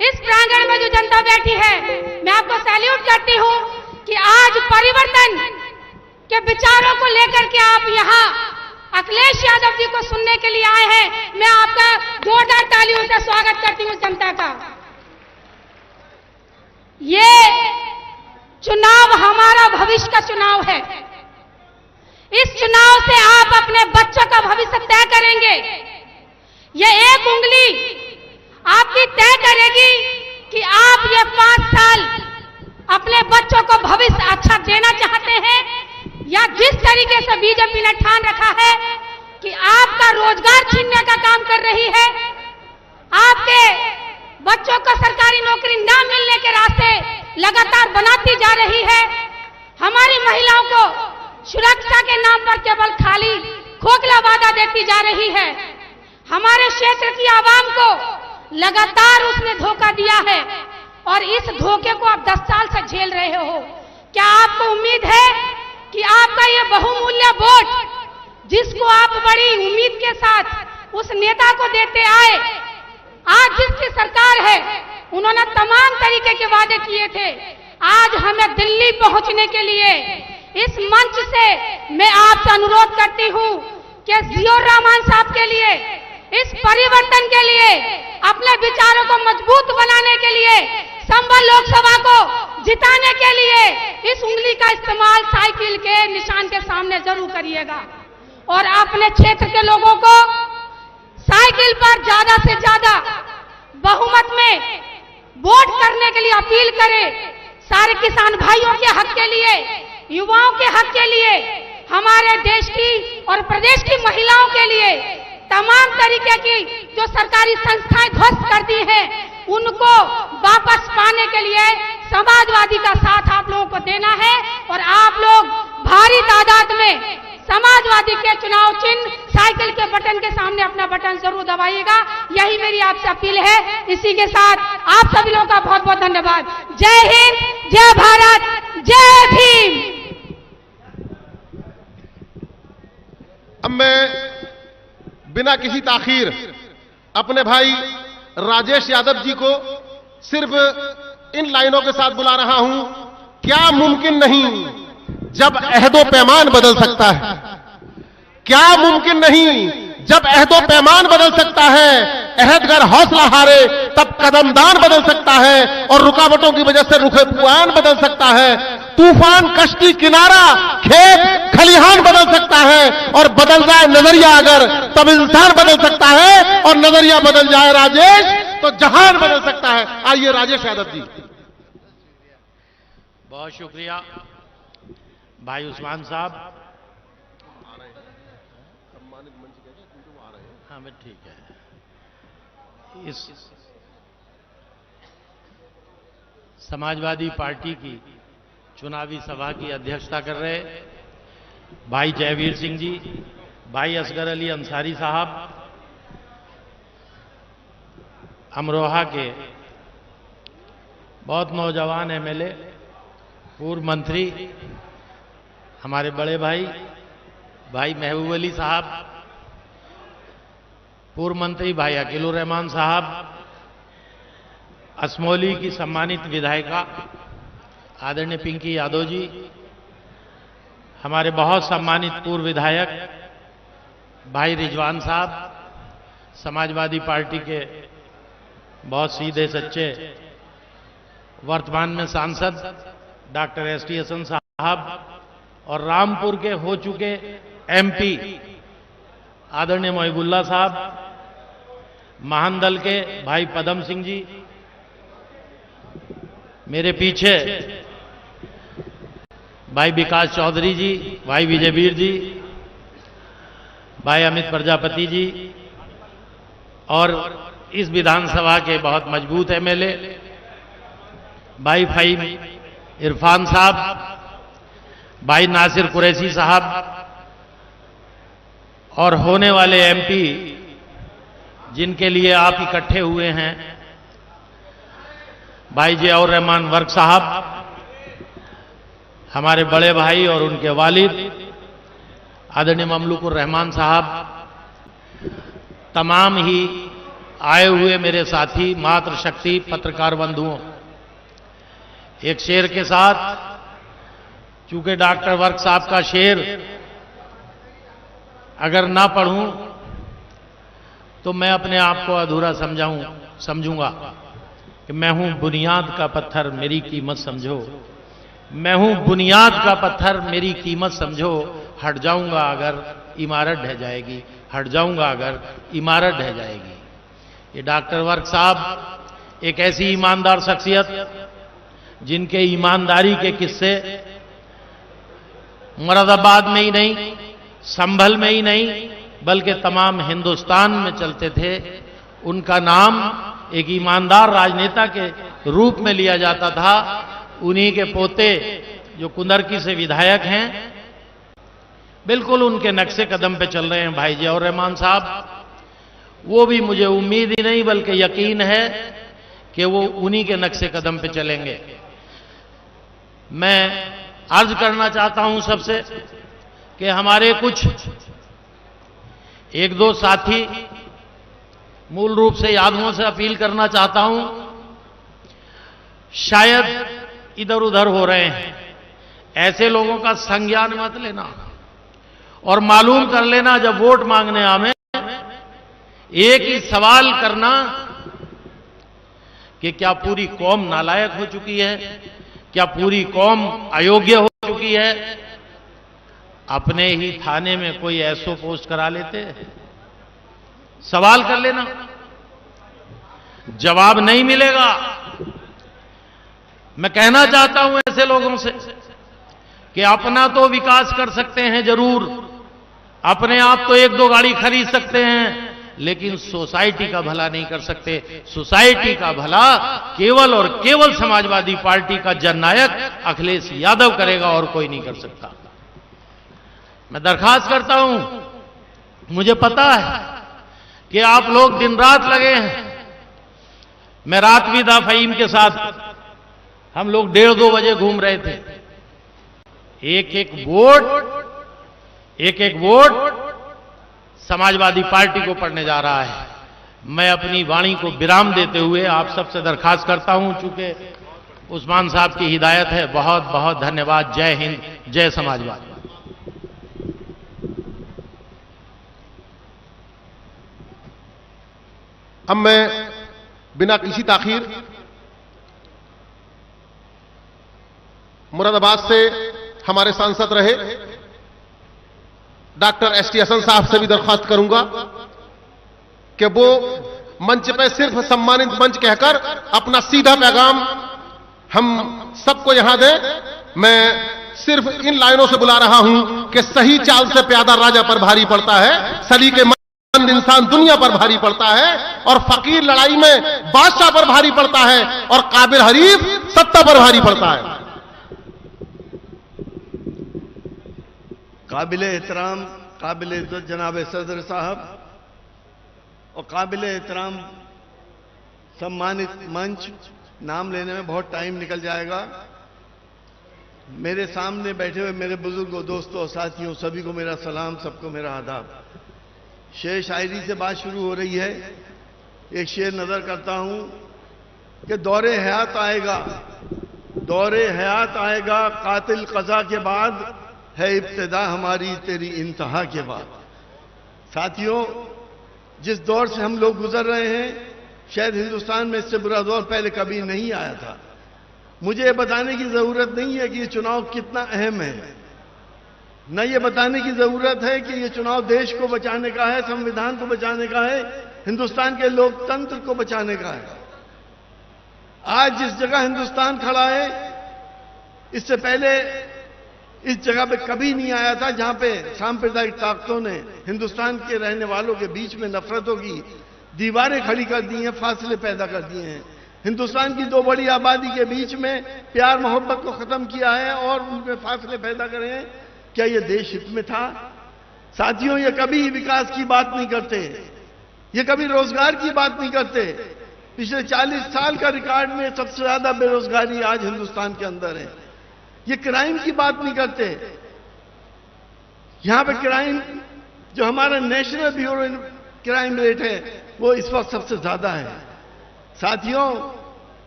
इस प्रांगण में जो जनता बैठी है, मैं आपको सैल्यूट करती हूं कि आज परिवर्तन के विचारों को लेकर के आप यहां अखिलेश यादव जी को सुनने के लिए आए हैं। मैं आपका जोरदार तालियों से स्वागत करती हूं जनता का। ये चुनाव हमारा भविष्य का चुनाव है। इस चुनाव से आप अपने बच्चों का भविष्य तय करेंगे। ये एक उंगली आपकी तय करेगी कि आप ये 5 साल अपने बच्चों को भविष्य अच्छा देना चाहते हैं, या जिस तरीके से बीजेपी ने ठान रखा है कि आपका रोजगार छीनने का काम कर रही है, आपके बच्चों को सरकारी नौकरी न मिलने के रास्ते लगातार बनाती जा रही है, हमारी महिलाओं को सुरक्षा के नाम पर केवल खाली खोखला वादा देती जा रही है, हमारे क्षेत्र की आवाम को लगातार उसने धोखा दिया है और इस धोखे को आप 10 साल से झेल रहे हो। क्या आपको उम्मीद है कि आपका ये बहुमूल्य वोट, जिसको आप बड़ी उम्मीद के साथ उस नेता को देते आए, आज जिसकी सरकार है उन्होंने तमाम तरीके के वादे किए थे, आज हमें दिल्ली पहुंचने के लिए इस मंच से मैं आपसे अनुरोध करती हूं कि जियोर रहमान साहब के लिए, इस परिवर्तन के लिए, अपने विचारों को मजबूत बनाने के लिए, संभल लोकसभा को जिताने के लिए इस उंगली का इस्तेमाल साइकिल के निशान के सामने जरूर करिएगा और अपने क्षेत्र के लोगों को साइकिल पर ज्यादा से ज्यादा बहुमत में वोट करने के लिए अपील करें। सारे किसान भाइयों के हक के लिए, युवाओं के हक के लिए, हमारे देश की और प्रदेश की महिलाओं के लिए, तमाम तरीके की जो सरकारी संस्थाएं ध्वस्त कर दी हैं, उनको वापस पाने के लिए समाजवादी का साथ आप लोगों को देना है और आप लोग भारी तादाद में समाजवादी के चुनाव चिन्ह साइकिल के बटन के सामने अपना बटन जरूर दबाइएगा। यही मेरी आपसे अपील है। इसी के साथ आप सभी लोगों का बहुत बहुत धन्यवाद। जय हिंद, जय भारत, जय भीम। अब मैं बिना किसी ताखीर अपने भाई राजेश यादव जी को सिर्फ इन लाइनों के साथ बुला रहा हूं। क्या मुमकिन नहीं जब अहदो पैमान बदल सकता है? क्या मुमकिन नहीं जब अहदो पैमान बदल सकता है? अहदगर हौसला हारे तब कदमदान बदल सकता है और रुकावटों की वजह से रुखे पुआन बदल सकता है। तूफान कश्ती किनारा खेत खलिहान बदल सकता है और बदल जाए नजरिया अगर तब इंसान बदल सकता है और नजरिया बदल जाए राजेश तो जहान बदल सकता है। आइए राजेश यादव जी। बहुत शुक्रिया भाई उस्मान साहब। हाँ मैं ठीक है। इस समाजवादी पार्टी की चुनावी सभा की अध्यक्षता कर रहे भाई जयवीर सिंह जी, भाई असगर अली अंसारी साहब, अमरोहा के बहुत नौजवान एमएलए, पूर्व मंत्री हमारे बड़े भाई भाई महबूब अली साहब, पूर्व मंत्री भाई अकीलुर रहमान साहब, असमौली की सम्मानित विधायिका आदरणीय पिंकी यादव जी, हमारे बहुत सम्मानित पूर्व विधायक भाई रिजवान साहब, समाजवादी पार्टी के बहुत सीधे सच्चे वर्तमान में सांसद डॉक्टर एसटी हसन साहब और रामपुर के हो चुके एमपी आदरणीय मोहिबुल्ला साहब, महानदल के भाई पदम सिंह जी, मेरे पीछे भाई विकास चौधरी जी, भाई विजयवीर जी, भाई अमित प्रजापति जी और इस विधानसभा के बहुत मजबूत एमएलए भाई फहीम इरफान साहब, भाई नासिर कुरैशी साहब और होने वाले एमपी जिनके लिए आप इकट्ठे हुए हैं, भाई जियाउर रहमान वर्क साहब, हमारे बड़े भाई और उनके वालिद आदरणीय ममलुकुर रहमान साहब, तमाम ही आए हुए मेरे साथी मातृशक्ति पत्रकार बंधुओं, एक शेर के साथ, चूंकि डॉक्टर वर्क साहब का शेर अगर ना पढ़ूं तो मैं अपने आप को अधूरा समझूंगा कि मैं हूं बुनियाद का पत्थर मेरी कीमत समझो, मैं हूं बुनियाद का पत्थर मेरी कीमत समझो, हट जाऊंगा अगर इमारत ढह जाएगी, हट जाऊंगा अगर इमारत ढह जाएगी। ये डॉक्टर वर्क साहब एक ऐसी ईमानदार शख्सियत जिनके ईमानदारी के किस्से मुरादाबाद में ही नहीं, संभल में ही नहीं, बल्कि तमाम हिंदुस्तान में चलते थे। उनका नाम एक ईमानदार राजनेता के रूप में लिया जाता था। उन्हीं के पोते जो कुंदरकी से विधायक हैं, बिल्कुल उनके नक्शे कदम पे चल रहे हैं भाई जियाउर रहमान साहब। वो भी मुझे उम्मीद ही नहीं बल्कि यकीन है कि वो उन्हीं के नक्शे कदम पे चलेंगे। मैं अर्ज करना चाहता हूं सबसे कि हमारे कुछ एक दो साथी, मूल रूप से यादवों से अपील करना चाहता हूं, शायद इधर उधर हो रहे हैं, ऐसे लोगों का संज्ञान मत लेना और मालूम कर लेना जब वोट मांगने आवे एक ही सवाल करना कि क्या पूरी कौम नालायक हो चुकी है, क्या पूरी कौम अयोग्य हो चुकी है। अपने ही थाने में कोई ऐसो पोस्ट करा लेते, सवाल कर लेना, जवाब नहीं मिलेगा। मैं कहना चाहता हूं ऐसे लोगों से कि अपना तो विकास कर सकते हैं जरूर, अपने आप तो एक दो गाड़ी खरीद सकते हैं, लेकिन सोसाइटी का भला नहीं कर सकते। सोसाइटी का भला केवल और केवल समाजवादी पार्टी का जननायक अखिलेश यादव करेगा और कोई नहीं कर सकता। मैं दरखास्त करता हूं, मुझे पता है कि आप लोग दिन रात लगे हैं। मैं रात भी था फहीम के साथ, हम लोग 1:30-2 बजे घूम रहे थे। एक एक वोट समाजवादी पार्टी को पड़ने जा रहा है। मैं अपनी वाणी को विराम देते हुए आप सबसे दरखास्त करता हूं, चूंकि उस्मान साहब की हिदायत है। बहुत बहुत धन्यवाद। जय हिंद, जय समाजवाद। अब मैं बिना किसी ताखीर मुरादाबाद से हमारे सांसद रहे डॉक्टर एसटी हसन साहब से भी दरख्वास्त करूंगा कि वो मंच पे सिर्फ सम्मानित मंच कहकर अपना सीधा पैगाम हम सबको यहां दें। मैं सिर्फ इन लाइनों से बुला रहा हूं कि सही चाल से प्यादा राजा पर भारी पड़ता है, सलीकेमंद इंसान दुनिया पर भारी पड़ता है, और फकीर लड़ाई में बादशाह पर भारी पड़ता है, और काबिल हरीफ सत्ता पर भारी पड़ता है। काबिले एहतराम काबिले इज्जत जनाब सदर साहब और काबिले एहतराम सम्मानित मंच, नाम लेने में बहुत टाइम निकल जाएगा। मेरे सामने बैठे हुए मेरे बुजुर्गों, दोस्तों और साथियों, सभी को मेरा सलाम, सबको मेरा आदाब। शेर शायरी से बात शुरू हो रही है। एक शेर नजर करता हूं कि दौरे हयात आएगा, दौरे हयात आएगा, कातिल कज़ा के बाद है इब्तिदा हमारी तेरी इंतहा के बाद। साथियों, जिस दौर से हम लोग गुजर रहे हैं, शायद हिंदुस्तान में इससे बुरा दौर पहले कभी नहीं आया था। मुझे बताने की जरूरत नहीं है कि ये चुनाव कितना अहम है, न ये बताने की जरूरत है कि ये चुनाव देश को बचाने का है, संविधान को बचाने का है, हिंदुस्तान के लोकतंत्र को बचाने का है। आज जिस जगह हिंदुस्तान खड़ा है, इससे पहले इस जगह पे कभी नहीं आया था, जहां पे सांप्रदायिक ताकतों ने हिंदुस्तान के रहने वालों के बीच में नफरतों की दीवारें खड़ी कर दी हैं, फासले पैदा कर दिए हैं। हिंदुस्तान की 2 बड़ी आबादी के बीच में प्यार मोहब्बत को खत्म किया है और उनमें फासले पैदा करे हैं। क्या यह देश हित में था? साथियों, ये कभी विकास की बात नहीं करते, ये कभी रोजगार की बात नहीं करते। पिछले 40 साल का रिकॉर्ड में सबसे ज्यादा बेरोजगारी आज हिंदुस्तान के अंदर है। ये क्राइम की बात नहीं करते। यहां पे क्राइम, जो हमारा नेशनल ब्यूरो क्राइम रेट है वो इस वक्त सबसे ज्यादा है। साथियों,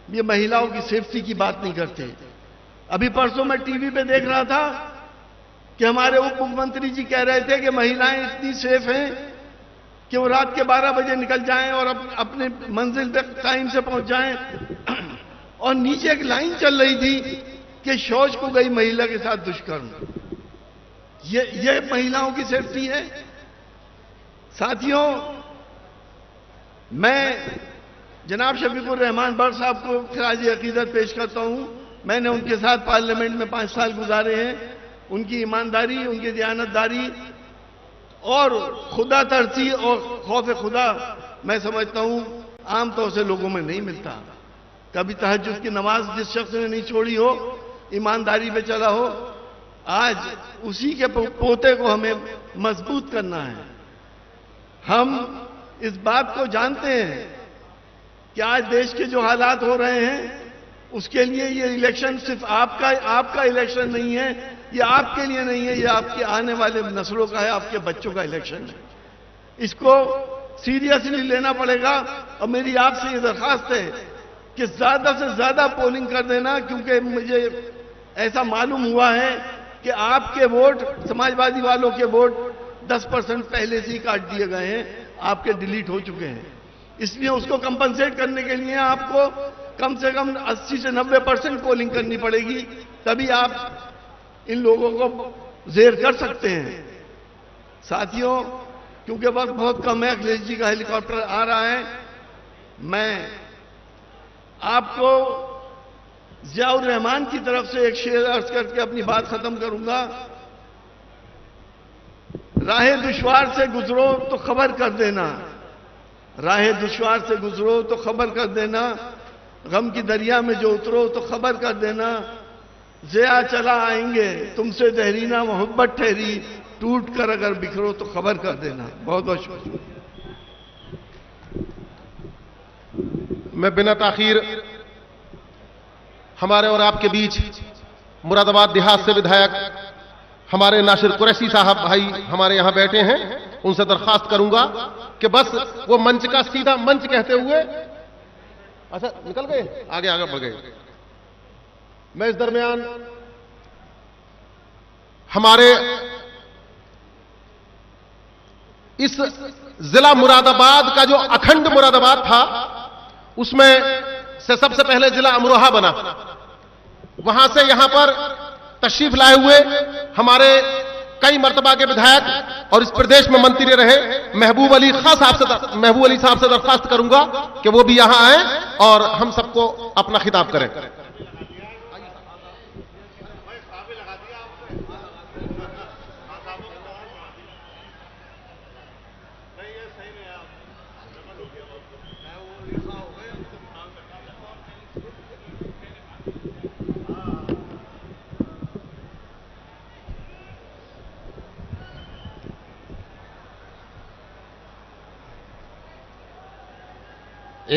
ये महिलाओं की सेफ्टी की बात नहीं करते। अभी परसों मैं टीवी पे देख रहा था कि हमारे उप मुख्यमंत्री जी कह रहे थे कि महिलाएं इतनी सेफ हैं कि वो रात के 12 बजे निकल जाएं और अपने मंजिल पे टाइम से पहुंच जाएं। और नीचे एक लाइन चल रही थी कि शौच को गई महिला के साथ दुष्कर्म। ये महिलाओं की सेफ्टी है। साथियों, मैं जनाब शफीकुर रहमान बट साहब को खिराज अकीदत पेश करता हूं। मैंने उनके साथ पार्लियामेंट में 5 साल गुजारे हैं। उनकी ईमानदारी, उनकी दयानतदारी और खुदा तरसी और खौफ खुदा मैं समझता हूं आमतौर से लोगों में नहीं मिलता। कभी तहज्जुद की नमाज जिस शख्स ने नहीं छोड़ी हो, ईमानदारी पे चला हो, आज उसी के पोते को हमें मजबूत करना है। हम इस बात को जानते हैं कि आज देश के जो हालात हो रहे हैं उसके लिए ये इलेक्शन सिर्फ आपका इलेक्शन नहीं है, ये आपके लिए नहीं है, ये आपके आने वाले नस्लों का है, आपके बच्चों का इलेक्शन है। इसको सीरियसली लेना पड़ेगा। और मेरी आपसे ये दरखास्त है कि ज्यादा से ज्यादा पोलिंग कर देना, क्योंकि मुझे ऐसा मालूम हुआ है कि आपके वोट, समाजवादी वालों के वोट 10% पहले से ही काट दिए गए हैं, आपके डिलीट हो चुके हैं। इसलिए उसको कंपनसेट करने के लिए आपको कम से कम 80 से 90% पोलिंग करनी पड़ेगी, तभी आप इन लोगों को जेर कर सकते हैं। साथियों, क्योंकि वक्त बहुत कम है, अखिलेश जी का हेलीकॉप्टर आ रहा है, मैं आपको जियाउर रहमान की तरफ से एक शेर अर्ज करके अपनी बात खत्म करूंगा। राहे दुश्वार से गुजरो तो खबर कर देना, राहे दुश्वार से गुजरो तो खबर कर देना, गम की दरिया में जो उतरो तो खबर कर देना, ज़िया चला आएंगे तुमसे देहरीना मोहब्बत ठहरी, टूट कर अगर बिखरो तो खबर कर देना। बहुत बहुत शुक्रिया। मैं बिना ताखीर हमारे और आपके बीच मुरादाबाद देहात से विधायक हमारे नासिर कुरैशी साहब भाई हमारे यहां बैठे हैं, उनसे दरखास्त करूंगा कि बस वो मंच का सीधा मंच कहते हुए, अच्छा निकल गए, आगे आगे बढ़ गए। मैं इस दरमियान हमारे इस जिला मुरादाबाद का जो अखंड मुरादाबाद था उसमें से सबसे पहले जिला अमरोहा बना। वहां से यहां पर तशरीफ लाए हुए हमारे कई मर्तबा के विधायक और इस प्रदेश में मंत्री रहे महबूब अली साहब से दरखास्त करूंगा कि वो भी यहां आए और हम सबको अपना खिताब करें।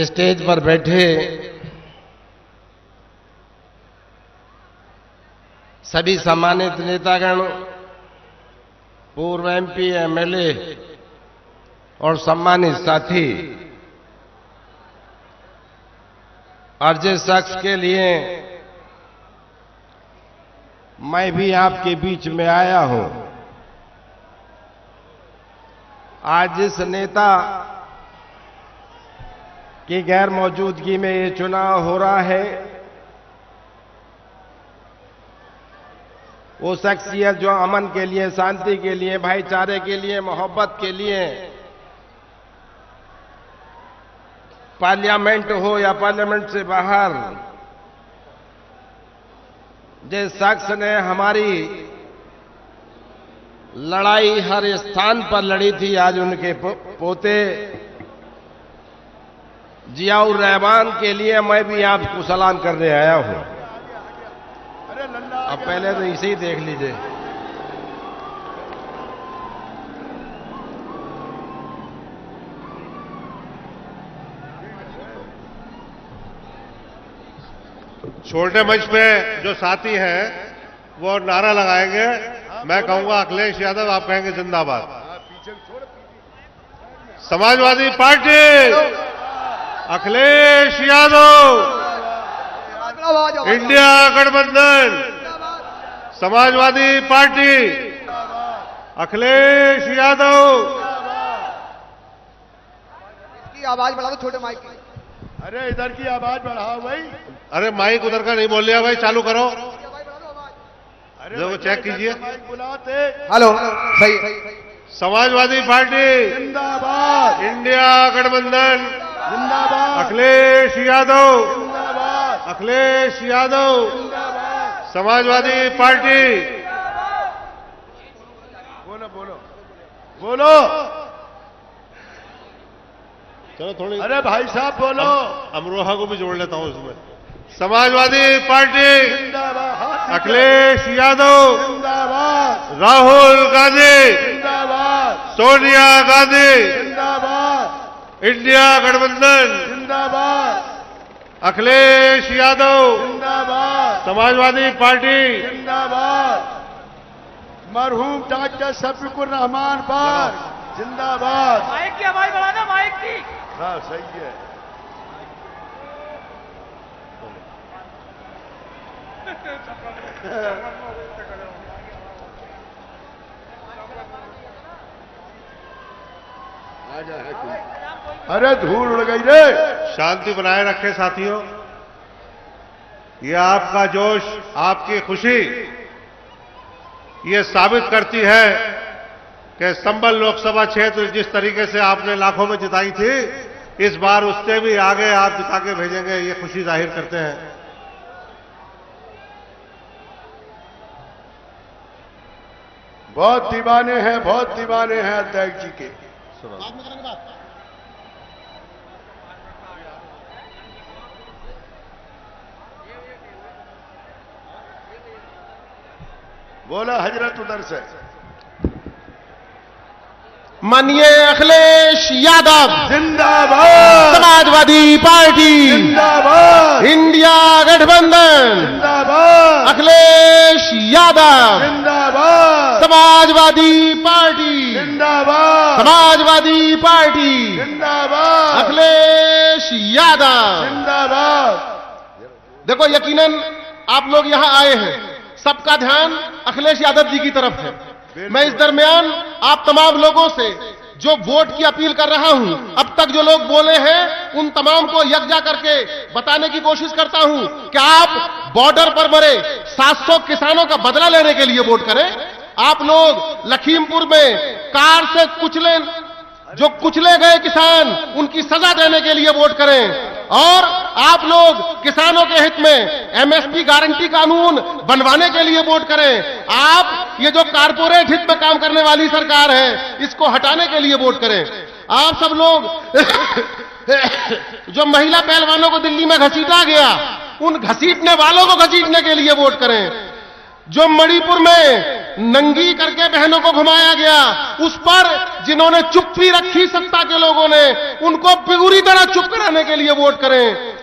स्टेज पर बैठे सभी सम्मानित नेतागण, पूर्व एमपी, एमएलए और सम्मानित साथी, और जिस शख्स के लिए मैं भी आपके बीच में आया हूं, आज जिस नेता की गैर मौजूदगी में ये चुनाव हो रहा है, वो शख्सियत जो अमन के लिए, शांति के लिए, भाईचारे के लिए, मोहब्बत के लिए पार्लियामेंट हो या पार्लियामेंट से बाहर जिस शख्स ने हमारी लड़ाई हर स्थान पर लड़ी थी, आज उनके पोते जियाउर रहमान के लिए मैं भी आपको सलाम करने आया हूं। अब पहले तो इसे ही देख लीजिए। छोटे मंच पे जो साथी हैं वो नारा लगाएंगे। मैं कहूंगा अखिलेश यादव, आप कहेंगे जिंदाबाद। समाजवादी पार्टी, अखिलेश यादव, इंडिया गठबंधन, समाजवादी पार्टी, अखिलेश यादव। की आवाज बढ़ा दो छोटे माइक की। अरे इधर की आवाज बढ़ाओ भाई। अरे माइक उधर का नहीं बोल लिया भाई, चालू करो, देखो चेक कीजिए। माइक बुलाते। हेलो, सही। समाजवादी पार्टी जिंदाबाद, इंडिया गठबंधन, जिंदाबाद, अखिलेश यादव, जिंदाबाद, अखिलेश यादव, जिंदाबाद। समाजवादी पार्टी। बोलो बोलो बोलो। चलो थोड़ी, अरे भाई साहब बोलो। अमरोहा को भी जोड़ लेता हूं इसमें। समाजवादी पार्टी, जिंदाबाद, अखिलेश यादव, जिंदाबाद, राहुल गांधी, जिंदाबाद, सोनिया गांधी, जिंदाबाद, इंडिया गठबंधन, जिंदाबाद, अखिलेश यादव, जिंदाबाद, समाजवादी पार्टी। जिंदाबाद, मरहूम डॉक्टर शफीकुर रहमान पर जिंदाबाद। माइक की आवाज बढ़ाना, माइक की। हाँ सही है। अरे धूल उड़ गई रे। शांति बनाए रखें साथियों। ये आपका जोश, आपकी खुशी ये साबित करती है कि संभल लोकसभा क्षेत्र जिस तरीके से आपने लाखों में जिताई थी, इस बार उससे भी आगे आप जिता के भेजेंगे, ये खुशी जाहिर करते हैं। बहुत दीवाने हैं, बहुत दीवाने हैं अध्यक्ष जी के। बोला हजरत उधर से। माननीय अखिलेश यादव जिंदाबाद, समाजवादी पार्टी, जिंदाबाद, इंडिया गठबंधन, जिंदाबाद, अखिलेश यादव, जिंदाबाद, समाजवादी पार्टी, जिंदाबाद, समाजवादी पार्टी, जिंदाबाद, अखिलेश यादव। जिंदाबाद। देखो यकीनन आप लोग यहां आए हैं, सबका ध्यान अखिलेश यादव जी की तरफ है। मैं इस दरमियान आप तमाम लोगों से जो वोट की अपील कर रहा हूं, अब तक जो लोग बोले हैं उन तमाम को यकजा करके बताने की कोशिश करता हूं कि आप बॉर्डर पर मरे 700 किसानों का बदला लेने के लिए वोट करें। आप लोग लखीमपुर में कार से कुचले गए किसान, उनकी सजा देने के लिए वोट करें। और आप लोग किसानों के हित में एमएसपी गारंटी कानून बनवाने के लिए वोट करें। आप ये जो कारपोरेट हित में काम करने वाली सरकार है, इसको हटाने के लिए वोट करें। आप सब लोग जो महिला पहलवानों को दिल्ली में घसीटा गया, उन घसीटने वालों को घसीटने के लिए वोट करें। जो मणिपुर में नंगी करके बहनों को घुमाया गया, उस पर जिन्होंने चुप्पी रखी सत्ता के लोगों ने, उनको पूरी तरह चुप कराने के लिए वोट करें।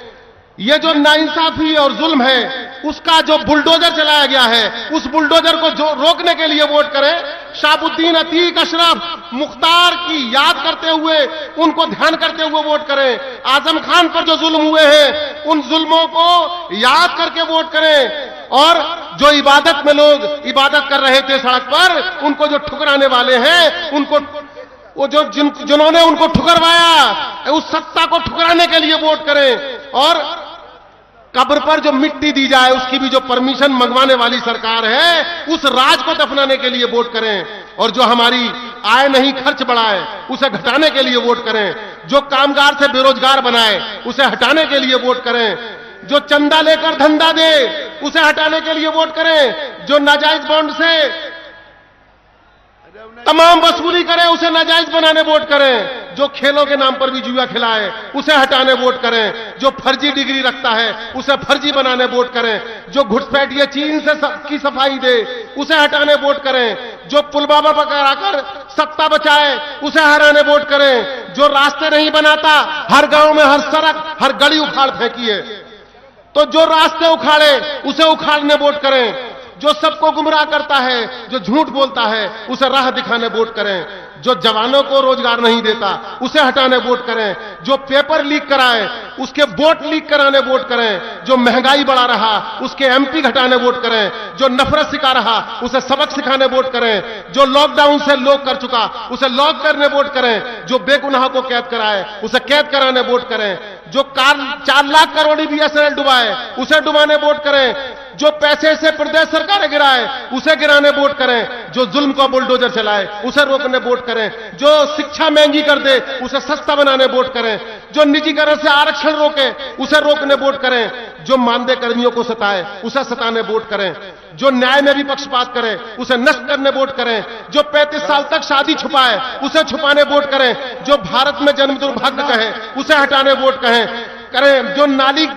ये जो नाइंसाफी और जुल्म है, उसका जो बुलडोजर चलाया गया है, उस बुलडोजर को जो रोकने के लिए वोट करें। शाहबुद्दीन अतीक अशरफ मुख्तार की याद करते हुए, उनको ध्यान करते हुए वोट करें। आजम खान पर जो जुल्म हुए हैं, उन जुल्मों को याद करके वोट करें। और जो इबादत में लोग इबादत कर रहे थे सड़क पर, उनको जो ठुकराने वाले हैं, उनको वो जो जिन्होंने उनको ठुकरवाया, उस सत्ता को ठुकराने के लिए वोट करें। और कब्र पर जो मिट्टी दी जाए, उसकी भी जो परमिशन मंगवाने वाली सरकार है, उस राज को दफनाने के लिए वोट करें। और जो हमारी आय नहीं खर्च बढ़ाए, उसे घटाने के लिए वोट करें। जो कामगार से बेरोजगार बनाए, उसे हटाने के लिए वोट करें। जो चंदा लेकर धंधा दे, उसे हटाने के लिए वोट करें। जो नाजायज बॉन्ड से तमाम वसूली करे, उसे नाजायज बनाने वोट करें। जो खेलों के नाम पर भी जुआ खिलाए, उसे हटाने वोट करें। जो फर्जी डिग्री रखता है, उसे फर्जी बनाने वोट करें। जो घुसपैठिए चीन से की सफाई दे, उसे हटाने वोट करें। जो पुलवामा पकड़ाकर सत्ता बचाए, उसे हराने वोट करें। जो रास्ते नहीं बनाता, हर गांव में हर सड़क, हर गली उखाड़ फेंकी है, तो जो रास्ते उखाड़े, उसे उखाड़ने वोट करें। जो सबको गुमराह करता है, जो झूठ बोलता है, उसे राह दिखाने वोट करें। जो जवानों को रोजगार नहीं देता, उसे हटाने वोट करें। जो पेपर लीक कराए, उसके वोट लीक कराने वोट करें। जो महंगाई बढ़ा रहा, उसके एमपी घटाने वोट करें। जो नफरत सिखा रहा, उसे सबक सिखाने वोट करें। जो लॉकडाउन से लॉक कर चुका, उसे लॉक करने वोट करें। जो बेगुनाह को कैद कराए, उसे कैद कराने वोट करें। जो 4 लाख करोड़ बीएसएनएल डुबाए, उसे डुबाने वोट करें। जो पैसे से प्रदेश सरकारें गिराए, उसे गिराने वोट करें। जो जुल्म को बुलडोजर चलाए, उसे रोकने वोट करें। जो शिक्षा महंगी कर दे, उसे सस्ता बनाने वोट करें। जो निजीकरण से आरक्षण रोके, उसे रोकने वोट करें। जो मानदेय कर्मियों को सताए, उसे सताने वोट करें। जो न्याय में भी पक्षपात करे, उसे नष्ट करने वोट करें। जो 35 साल तक शादी छुपाए, उसे छुपाने वोट करें। जो भारत में जन्म दुर्भाग्य कहे, उसे हटाने वोट करें। जो नाली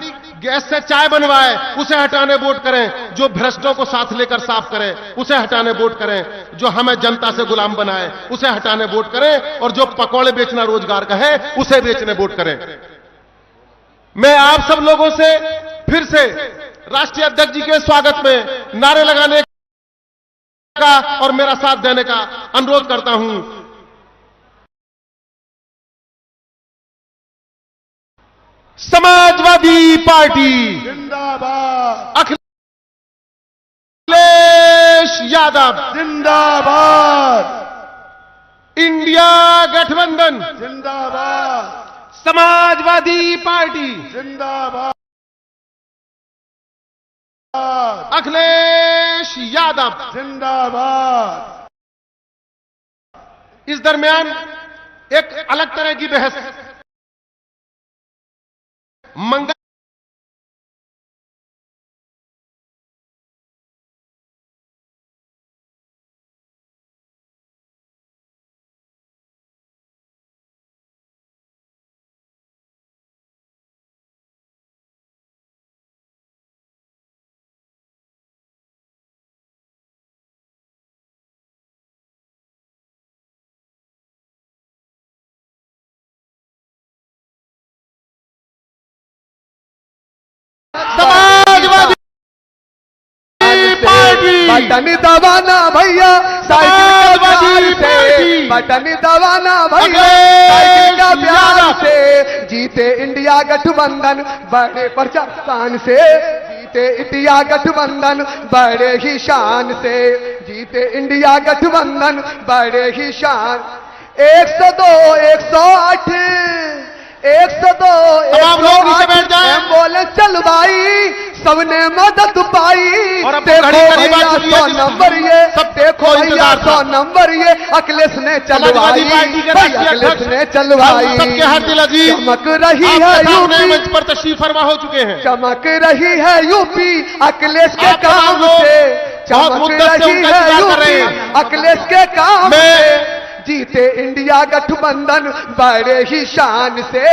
गैस से चाय बनवाए, उसे हटाने वोट करें। जो भ्रष्टों को साथ लेकर साफ करे, उसे हटाने वोट करें। जो हमें जनता से गुलाम बनाए, उसे हटाने वोट करें। और जो पकौड़े बेचना रोजगार का है, उसे बेचने वोट करें। मैं आप सब लोगों से फिर से राष्ट्रीय अध्यक्ष जी के स्वागत में नारे लगाने का और मेरा साथ देने का अनुरोध करता हूं। समाजवादी पार्टी जिंदाबाद, अखिलेश यादव जिंदाबाद, इंडिया गठबंधन जिंदाबाद, समाजवादी पार्टी जिंदाबाद, अखिलेश यादव जिंदाबाद। इस दरमियान एक अलग तरह की बहस मंगल समाजवादी पार्टी बटन दबाना भैया साइकिल का प्यार से, बटन दबाना भैया साइकिल का प्यार से, जीते इंडिया गठबंधन बड़े प्रशासन से, जीते इंडिया गठबंधन बड़े ही शान से, जीते इंडिया गठबंधन बड़े ही शान। 102, 108, 102, आप लोग नीचे बैठ जाएं। एम्बुलेंस चलवाई, सबने मदद पाई। और अब देखो घड़ी घड़ी भैया बात हुई 100 है, नंबर ये, सब देखो को भैया इंतजार था। 100 नंबर ये अखिलेश ने चलवाई, समाजवादी पार्टी के भैया राष्ट्रीय अखिलेश अध्यक्ष ने चलवाई। हम सबके हर दिल अजीज चमक रही है आपके सामने मंच यूपी, पर तशरीफ फरमा हो चुके हैं। चमक रही है यूपी अखिलेश के आप तमाम काम लोग से, बहुत चमक मुद्दत से रही उनका है इंतजार कर रहे यूपी हैं। अखिलेश के काम मैं से, जीते इंडिया गठबंधन बड़े ही शान से,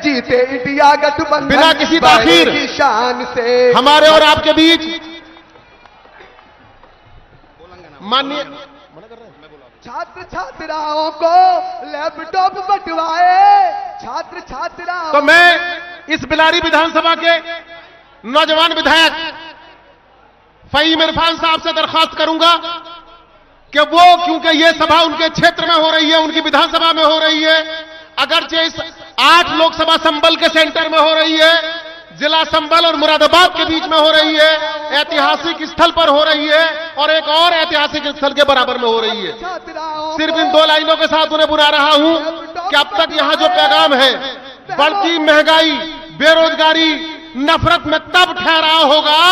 जीते इंडिया गठबंधन बिना किसी बड़े ताखीर ही शान से। हमारे और आपके बीच माननीय छात्र छात्राओं को लैपटॉप बंटवाए, छात्र छात्राओं तो मैं इस बिलारी विधानसभा के नौजवान विधायक फहीम इरफान साहब से दरखास्त करूंगा कि वो, क्योंकि ये सभा उनके क्षेत्र में हो रही है, उनकी विधानसभा में हो रही है, अगरचे इस 8 लोकसभा संबल के सेंटर में हो रही है, जिला संबल और मुरादाबाद के बीच में हो रही है, ऐतिहासिक स्थल पर हो रही है और एक और ऐतिहासिक स्थल के बराबर में हो रही है। छात्राओं सिर्फ इन 2 लाइनों के साथ उन्हें बुला रहा हूं कि अब तक यहां जो पैगाम है, बढ़ती महंगाई, बेरोजगारी, नफरत में तब ठहराव होगा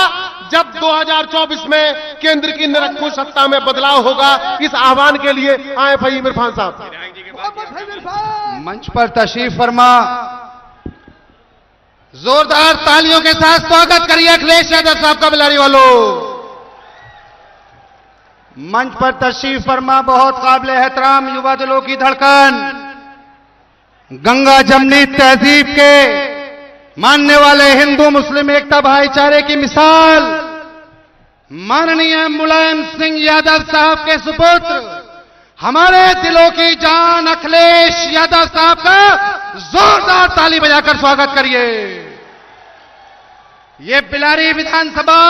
जब 2024 में केंद्र की निरंकुश सत्ता में बदलाव होगा। इस आह्वान के लिए आए फहीम इरफान साहब। मंच पर तशरीफ फरमा। जोरदार तालियों के साथ स्वागत करिए अखिलेश यादव साहब का बिलारी वालों। मंच पर तशरीफ फरमा बहुत काबिल एहतराम युवा दिलों की धड़कन, गंगा जमनी तहजीब के मानने वाले हिंदू मुस्लिम एकता भाईचारे की मिसाल माननीय मुलायम सिंह यादव साहब के सुपुत्र, हमारे दिलों की जान अखिलेश यादव साहब का जोरदार ताली बजाकर स्वागत करिए। ये बिलारी विधानसभा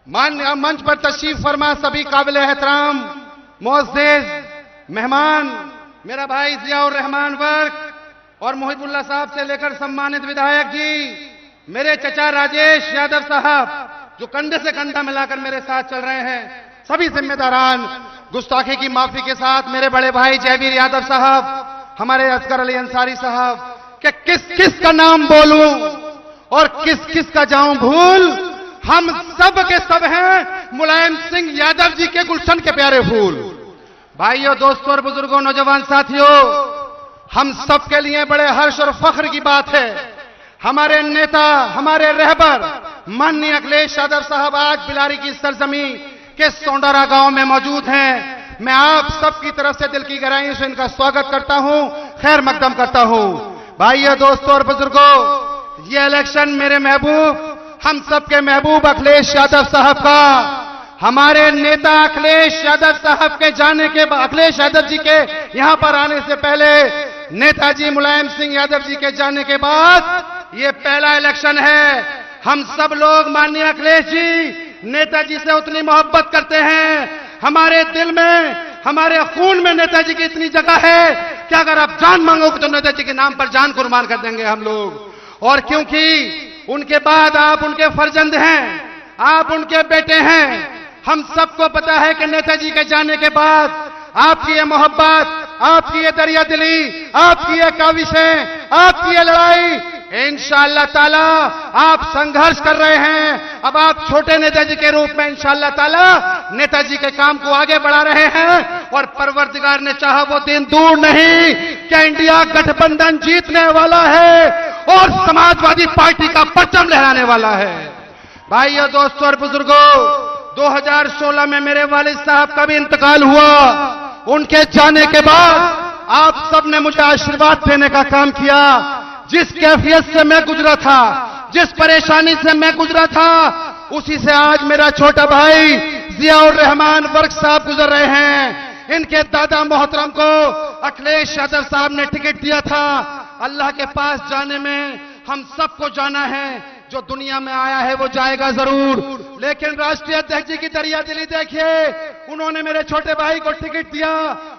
मान्य मंच पर तशरीफ फरमा सभी काबिल एहतराम मुअज़्ज़िज़ मेहमान, मेरा भाई जियाउर रहमान वर्क और मोहिबुल्लाह साहब से लेकर सम्मानित विधायक जी, मेरे चचा राजेश यादव साहब जो कंधे से कंधा मिलाकर मेरे साथ चल रहे हैं, सभी जिम्मेदारान, गुस्ताखी की माफी के साथ मेरे बड़े भाई जयवीर यादव साहब, हमारे असगर अली अंसारी साहब, कि किस किस का नाम बोलूं और किस किस का जाऊं भूल। हम सब के सब हैं मुलायम सिंह यादव जी के गुलशन के प्यारे फूल। भाइयों, दोस्तों और बुजुर्गों, नौजवान साथियों, हम सब के लिए बड़े हर्ष और फख्र की बात है, हमारे नेता, हमारे रहबर माननीय अखिलेश यादव साहब आज बिलारी की सरजमी के सोंडारा गांव में मौजूद हैं। मैं आप सबकी तरफ से दिल की गहराइयों से इनका स्वागत करता हूं, खैर मकदम करता हूं। भाइयों, दोस्तों और बुजुर्गों, ये इलेक्शन मेरे महबूब, हम सबके महबूब अखिलेश यादव साहब का, हमारे नेता अखिलेश यादव साहब के जाने के बाद, अखिलेश यादव जी के यहां पर आने से पहले नेताजी मुलायम सिंह यादव जी के जाने के बाद ये पहला इलेक्शन है। हम सब लोग माननीय अखिलेश जी नेताजी से उतनी मोहब्बत करते हैं, हमारे दिल में, हमारे खून में नेताजी की इतनी जगह है कि अगर आप जान मांगोगे तो नेताजी के नाम पर जान कुर्बान कर देंगे हम लोग। और क्योंकि उनके बाद आप उनके फर्जंद हैं, आप उनके बेटे हैं, हम सबको पता है कि नेताजी के जाने के बाद आपकी ये मोहब्बत, आपकी ये दरिया दिली, आपकी ये काविशें, आपकी ये लड़ाई, इंशाअल्लाह ताला आप संघर्ष कर रहे हैं। अब आप छोटे नेताजी के रूप में इंशाअल्लाह ताला नेताजी के काम को आगे बढ़ा रहे हैं और परवरदिगार ने चाहा वो दिन दूर नहीं कि इंडिया गठबंधन जीतने वाला है और समाजवादी पार्टी का परचम लहराने वाला है। भाइयों, दोस्तों और बुजुर्गों, 2016 में मेरे वालिद साहब का भी इंतकाल हुआ। उनके जाने के बाद आप सबने मुझे आशीर्वाद देने का काम किया। जिस कैफियत से मैं गुजरा था, जिस परेशानी से मैं गुजरा था, उसी से आज मेरा छोटा भाई जियाउर रहमान वर्क साहब गुजर रहे हैं। इनके दादा मोहतरम को अखिलेश यादव साहब ने टिकट दिया था। अल्लाह के पास जाने में हम सबको जाना है, जो दुनिया में आया है वो जाएगा जरूर, लेकिन राष्ट्रीय अध्यक्ष जी की दरिया दिली देखिए, उन्होंने मेरे छोटे भाई को टिकट दिया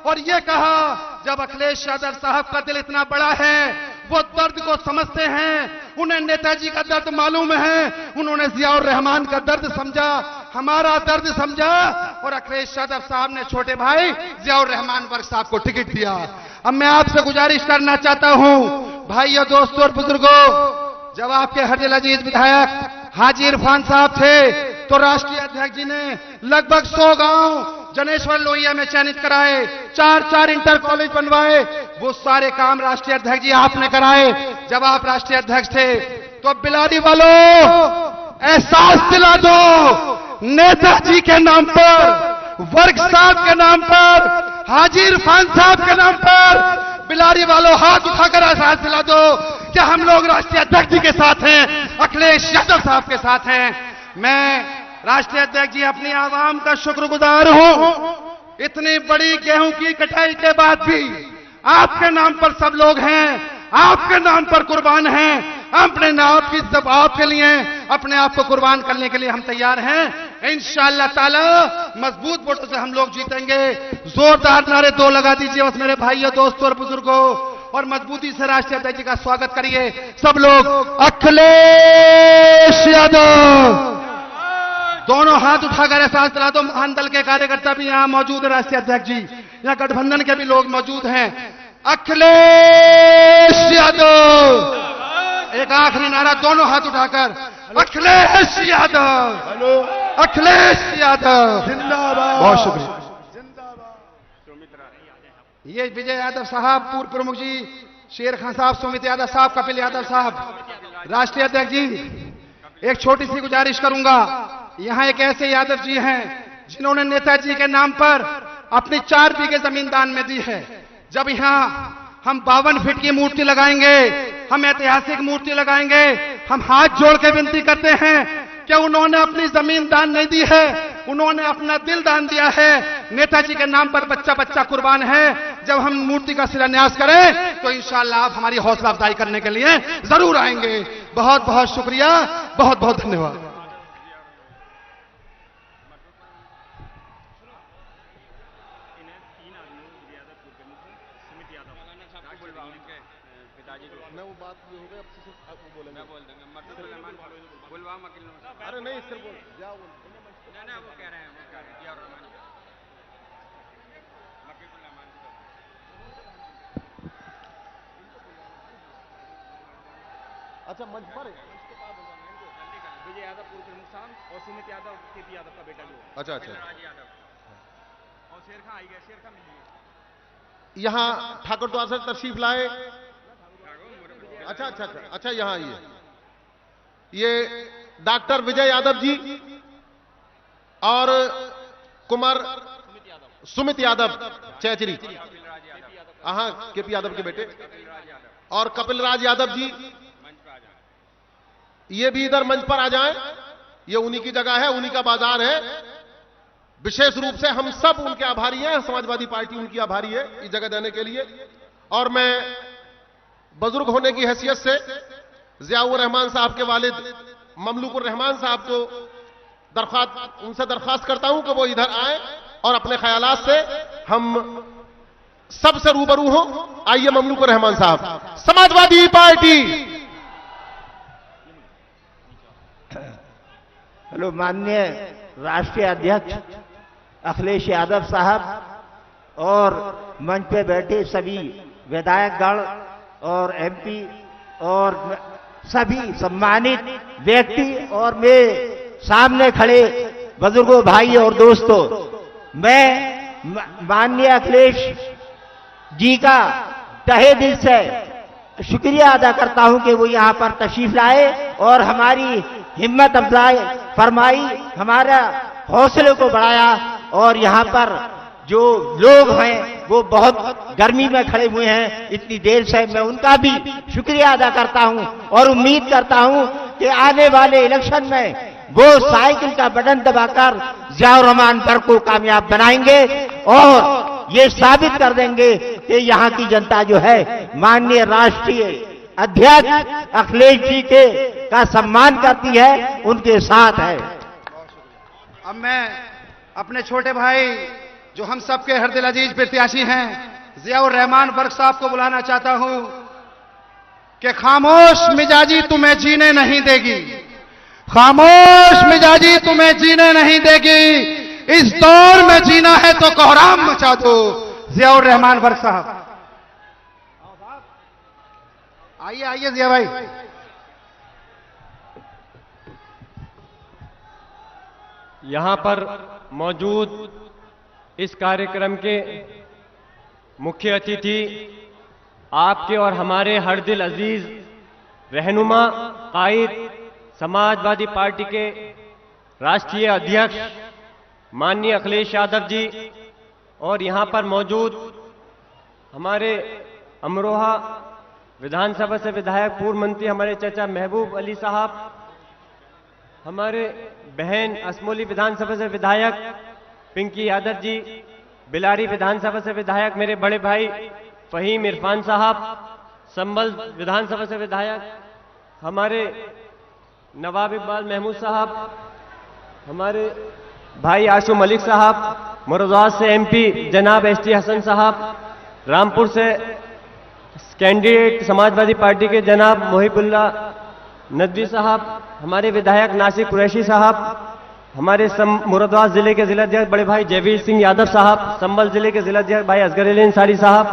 और ये कहा जब अखिलेश यादव साहब का दिल इतना बड़ा है, वो दर्द को समझते हैं, उन्हें नेताजी का दर्द मालूम है, उन्होंने जियाउर रहमान का दर्द समझा, हमारा दर्द समझा और अखिलेश यादव साहब ने छोटे भाई जियाउर रहमान वर्क साहब को टिकट दिया। अब मैं आपसे गुजारिश करना चाहता हूं, भाइयों, दोस्तों और बुजुर्गों, जब आपके हरदिल अजीज विधायक हाजी इरफान साहब थे तो राष्ट्रीय अध्यक्ष जी ने लगभग 100 गांव जनेश्वर लोहिया में चयनित कराए, 4 इंटर कॉलेज बनवाए, वो सारे काम राष्ट्रीय अध्यक्ष जी आपने कराए जब आप राष्ट्रीय अध्यक्ष थे। तो बिलारी वालों, एहसास दिला दो, नेताजी के नाम पर, वर्क साहब के नाम पर, हाजी इरफान साहब के नाम पर, बिलारी वालों हाथ उठाकर एहसास दिला दो कि हम लोग राष्ट्रीय अध्यक्ष जी के साथ हैं, अखिलेश यादव साहब के साथ हैं। मैं राष्ट्रीय अध्यक्ष जी अपनी आवाम का शुक्रगुजार हूं, इतनी बड़ी गेहूं की कटाई के बाद भी आपके नाम पर सब लोग हैं, आपके नाम पर कुर्बान हैं, अपने नाम की सब आपके लिए अपने आप को कुर्बान करने के लिए हम तैयार हैं। इंशाअल्लाह ताला मजबूत वोटों से हम लोग जीतेंगे। जोरदार नारे 2 लगा दीजिए बस मेरे भाइयों, दोस्तों और बुजुर्गों, और मजबूती से राष्ट्रीय अध्यक्ष जी का स्वागत करिए सब लोग। अखिलेश यादव, दोनों हाथ उठाकर एहसास दिला दो। महान दल के कार्यकर्ता भी यहां मौजूद है, राष्ट्रीय अध्यक्ष जी, यहां गठबंधन के भी लोग मौजूद हैं। अखिलेश यादव, एक आखिरी नारा दोनों हाथ उठाकर, अखिलेश यादव, अखिलेश यादव जिंदाबाद। बहुत शुक्रिया। ये विजय यादव साहब, पूर्व प्रमुख जी, शेर खान साहब, सुमित यादव साहब, कपिल यादव साहब, राष्ट्रीय अध्यक्ष जी, एक छोटी सी गुजारिश करूंगा। यहां एक ऐसे यादव जी हैं जिन्होंने नेताजी के नाम पर अपनी 4 बीघे जमीन दान में दी है। जब यहां हम 52 फीट की मूर्ति लगाएंगे, हम ऐतिहासिक मूर्ति लगाएंगे, हम हाथ जोड़ के विनती करते हैं कि उन्होंने अपनी जमीन दान नहीं दी है, उन्होंने अपना दिल दान दिया है। नेताजी के नाम पर बच्चा बच्चा कुर्बान है। जब हम मूर्ति का शिलान्यास करें तो इंशाअल्लाह आप हमारी हौसला अफजाई करने के लिए जरूर आएंगे। बहुत बहुत शुक्रिया, बहुत बहुत धन्यवाद। अरे नहीं सिर्फ अच्छा मंच पर विजय यादव पूर्व प्रमुख साहब और सुमित यादव केपी यादव का बेटा जो अच्छा अच्छा राज यादव और शेर खां आई गया, शेर खां मिलिए यहाँ ठाकुर द्वार से तशरीफ लाए। अच्छा अच्छा अच्छा अच्छा यहाँ आइए। ये डॉक्टर विजय यादव जी और कुमार सुमित यादव चैचरी, हाँ केपी यादव के बेटे, और कपिल राज यादव जी ये भी इधर मंच पर आ जाएं। ये उन्हीं की जगह है, उन्हीं का बाजार है। विशेष रूप से हम सब उनके आभारी हैं, समाजवादी पार्टी उनकी आभारी है इस जगह देने के लिए। और मैं बुजुर्ग होने की हैसियत से जियाउर रहमान साहब के वालिद ममलूकुर रहमान साहब को उनसे दरख्वास्त करता हूं कि वो इधर आए और अपने ख्यालात से हम सबसे रूबरू हों। आइए ममलूकुर रहमान साहब, समाजवादी पार्टी। हेलो माननीय राष्ट्रीय अध्यक्ष अखिलेश यादव साहब और मंच पे बैठे सभी विधायकगण और एमपी और सभी सम्मानित व्यक्ति और मेरे सामने खड़े बुजुर्गों, भाई और दोस्तों, मैं माननीय अखिलेश जी का तहे दिल से शुक्रिया अदा करता हूं कि वो यहाँ पर तशरीफ लाए और हमारी हिम्मत अफजाई फरमाई, हमारा हौसले को बढ़ाया। और यहाँ पर जो लोग हैं वो बहुत गर्मी में खड़े हुए हैं इतनी देर से, मैं उनका भी शुक्रिया अदा करता हूं और उम्मीद करता हूं कि आने वाले इलेक्शन में वो साइकिल का बटन दबाकर जियाउर रहमान पर को कामयाब बनाएंगे और ये साबित कर देंगे कि यहाँ की जनता जो है माननीय राष्ट्रीय अध्यक्ष अखिलेश जी के का सम्मान करती है, उनके साथ है। अब मैं अपने छोटे भाई जो हम सबके हरदिल अजीज प्रत्याशी हैं जियाउर रहमान वर्क साहब को बुलाना चाहता हूं कि खामोश मिजाजी तुम्हें जीने नहीं देगी, खामोश मिजाजी तुम्हें जीने नहीं देगी, इस दौर में जीना है तो कोहराम मचा दो। जियाउर रहमान वर्क साहब आइए, आइए जिया भाई। यहाँ पर मौजूद इस कार्यक्रम के मुख्य अतिथि आपके और हमारे हर दिल अजीज रहनुमा कायद समाजवादी पार्टी के राष्ट्रीय अध्यक्ष माननीय अखिलेश यादव जी और यहाँ पर मौजूद हमारे अमरोहा विधानसभा से विधायक पूर्व मंत्री हमारे चाचा महबूब अली साहब, हमारे बहन असमोली विधानसभा से विधायक पिंकी यादव जी, बिलारी विधानसभा से विधायक मेरे बड़े भाई फहीम इरफान साहब, संभल विधानसभा से विधायक हमारे नवाब इकबाल महमूद साहब, हमारे भाई आशु मलिक साहब, मुरादाबाद से एमपी जनाब एसटी हसन साहब, रामपुर से कैंडिडेट समाजवादी पार्टी के जनाब मोहिबुल्ला नदवी साहब, हमारे विधायक नासिर कुरैशी साहब, हमारे मुरादाबाद जिले के जिलाध्यक्ष बड़े भाई जयवीर सिंह यादव साहब, संभल जिले के जिलाध्यक्ष भाई असगर अली अंसारी साहब,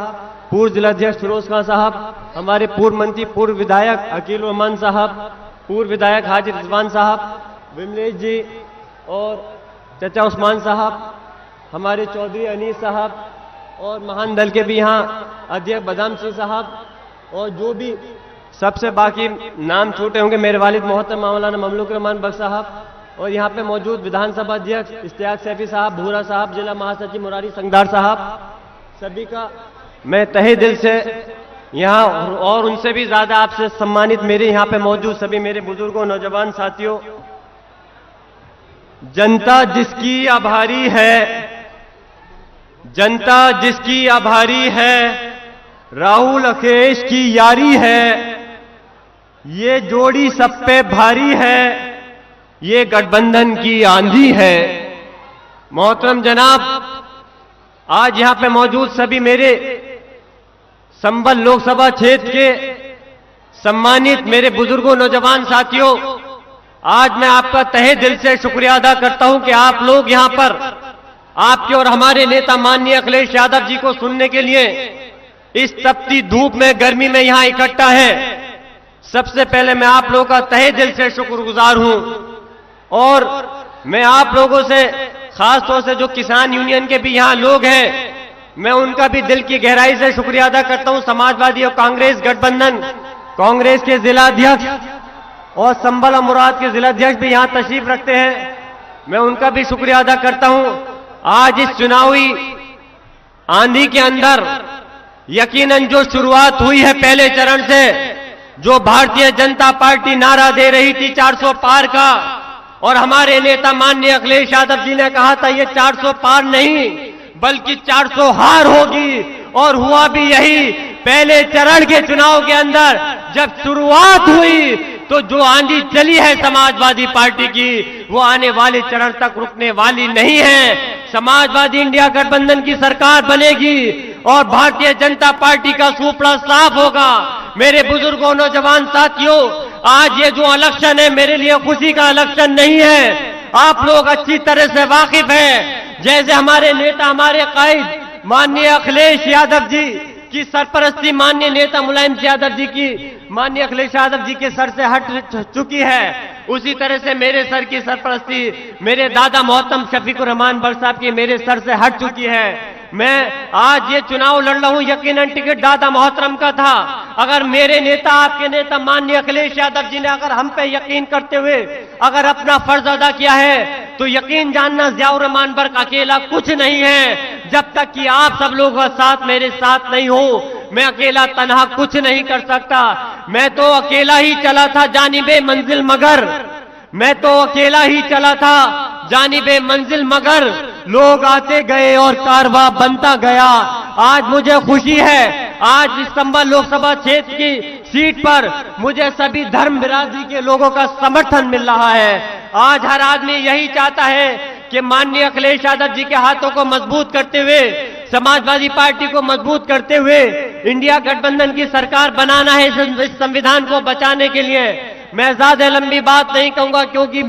पूर्व जिलाध्यक्ष फिरोज खान साहब, हमारे पूर्व मंत्री पूर्व विधायक अकील रहमान साहब, पूर्व विधायक हाजी रिजवान साहब, विमलेश जी और चाचा उस्मान साहब, हमारे चौधरी अनीस साहब और महान दल के भी यहाँ अध्यक्ष बदाम सिंह साहब और जो भी सबसे बाकी नाम छूटे होंगे मेरे वालिद मोहतरम मौलाना ममलूक रहमान बख्श साहब और यहाँ पे मौजूद विधानसभा अध्यक्ष इश्तियाक सैफी साहब, भूरा साहब, जिला महासचिव मुरारी संगदार साहब, सभी का मैं तहे दिल से यहाँ और उनसे भी ज्यादा आपसे सम्मानित मेरे यहाँ पे मौजूद सभी मेरे बुजुर्गों, नौजवान साथियों, जनता जिसकी आभारी है, जनता जिसकी आभारी है, राहुल अखिलेश की यारी है, ये जोड़ी सब पे भारी है, ये गठबंधन की आंधी है। मोहतरम जनाब, आज यहां पे मौजूद सभी मेरे संभल लोकसभा क्षेत्र के सम्मानित मेरे बुजुर्गों, नौजवान साथियों, आज मैं आपका तहे दिल से शुक्रिया अदा करता हूं कि आप लोग यहां पर आपके और हमारे नेता माननीय अखिलेश यादव जी को सुनने के लिए इस तपती धूप में, गर्मी में यहां इकट्ठा है। सबसे पहले मैं आप लोगों का तहे दिल से शुक्रगुजार हूं और मैं आप लोगों से, खास तौर से जो किसान यूनियन के भी यहां लोग हैं, मैं उनका भी दिल की गहराई से शुक्रिया अदा करता हूं। समाजवादी और कांग्रेस गठबंधन, कांग्रेस के जिला अध्यक्ष और संभल और मुराद के जिला अध्यक्ष भी यहां तशरीफ रखते हैं, मैं उनका भी शुक्रिया अदा करता हूं। आज इस चुनावी आंधी के अंदर यकीनन जो शुरुआत हुई है पहले चरण से, जो भारतीय जनता पार्टी नारा दे रही थी 400 पार का, और हमारे नेता माननीय अखिलेश यादव जी ने कहा था ये 400 पार नहीं बल्कि 400 हार होगी, और हुआ भी यही। पहले चरण के चुनाव के अंदर जब शुरुआत हुई तो जो आंधी चली है समाजवादी पार्टी की, वो आने वाले चरण तक रुकने वाली नहीं है। समाजवादी इंडिया गठबंधन की सरकार बनेगी और भारतीय जनता पार्टी का सुपड़ा साफ होगा। मेरे बुजुर्गों, नौजवान साथियों, आज ये जो इलेक्शन है मेरे लिए खुशी का इलेक्शन नहीं है। आप लोग अच्छी तरह से वाकिफ हैं, जैसे हमारे नेता, हमारे कायद माननीय अखिलेश यादव जी की सरपरस्ती, माननीय नेता मुलायम यादव जी की, माननीय अखिलेश यादव जी के सर से हट चुकी है, उसी तरह से मेरे सर की सरपरस्ती मेरे दादा मोहतरम शफीकुर रहमान बख्श साहब की मेरे सर से हट चुकी है। मैं आज ये चुनाव लड़ रहा हूं, यकीनन टिकट दादा मोहतरम का था। अगर मेरे नेता, आपके नेता माननीय अखिलेश यादव जी ने अगर हम पे यकीन करते हुए अगर अपना फर्ज अदा किया है, तो यकीन जानना जियाउर रहमान बर्क अकेला कुछ नहीं है। जब तक कि आप सब लोग साथ मेरे साथ नहीं हो, मैं अकेला तन्हा कुछ नहीं कर सकता। मैं तो अकेला ही चला था जानिबे मंजिल मगर, मैं तो अकेला ही चला था जानिबे मंजिल मगर, लोग आते गए और कारवां बनता गया। आज मुझे खुशी है, आज इस संभल लोकसभा क्षेत्र की सीट पर मुझे सभी धर्म बिरादरी के लोगों का समर्थन मिल रहा है। आज हर आदमी यही चाहता है कि माननीय अखिलेश यादव जी के हाथों को मजबूत करते हुए, समाजवादी पार्टी को मजबूत करते हुए इंडिया गठबंधन की सरकार बनाना है इस संविधान को बचाने के लिए। मैं ज्यादा लंबी बात नहीं कहूंगा क्योंकि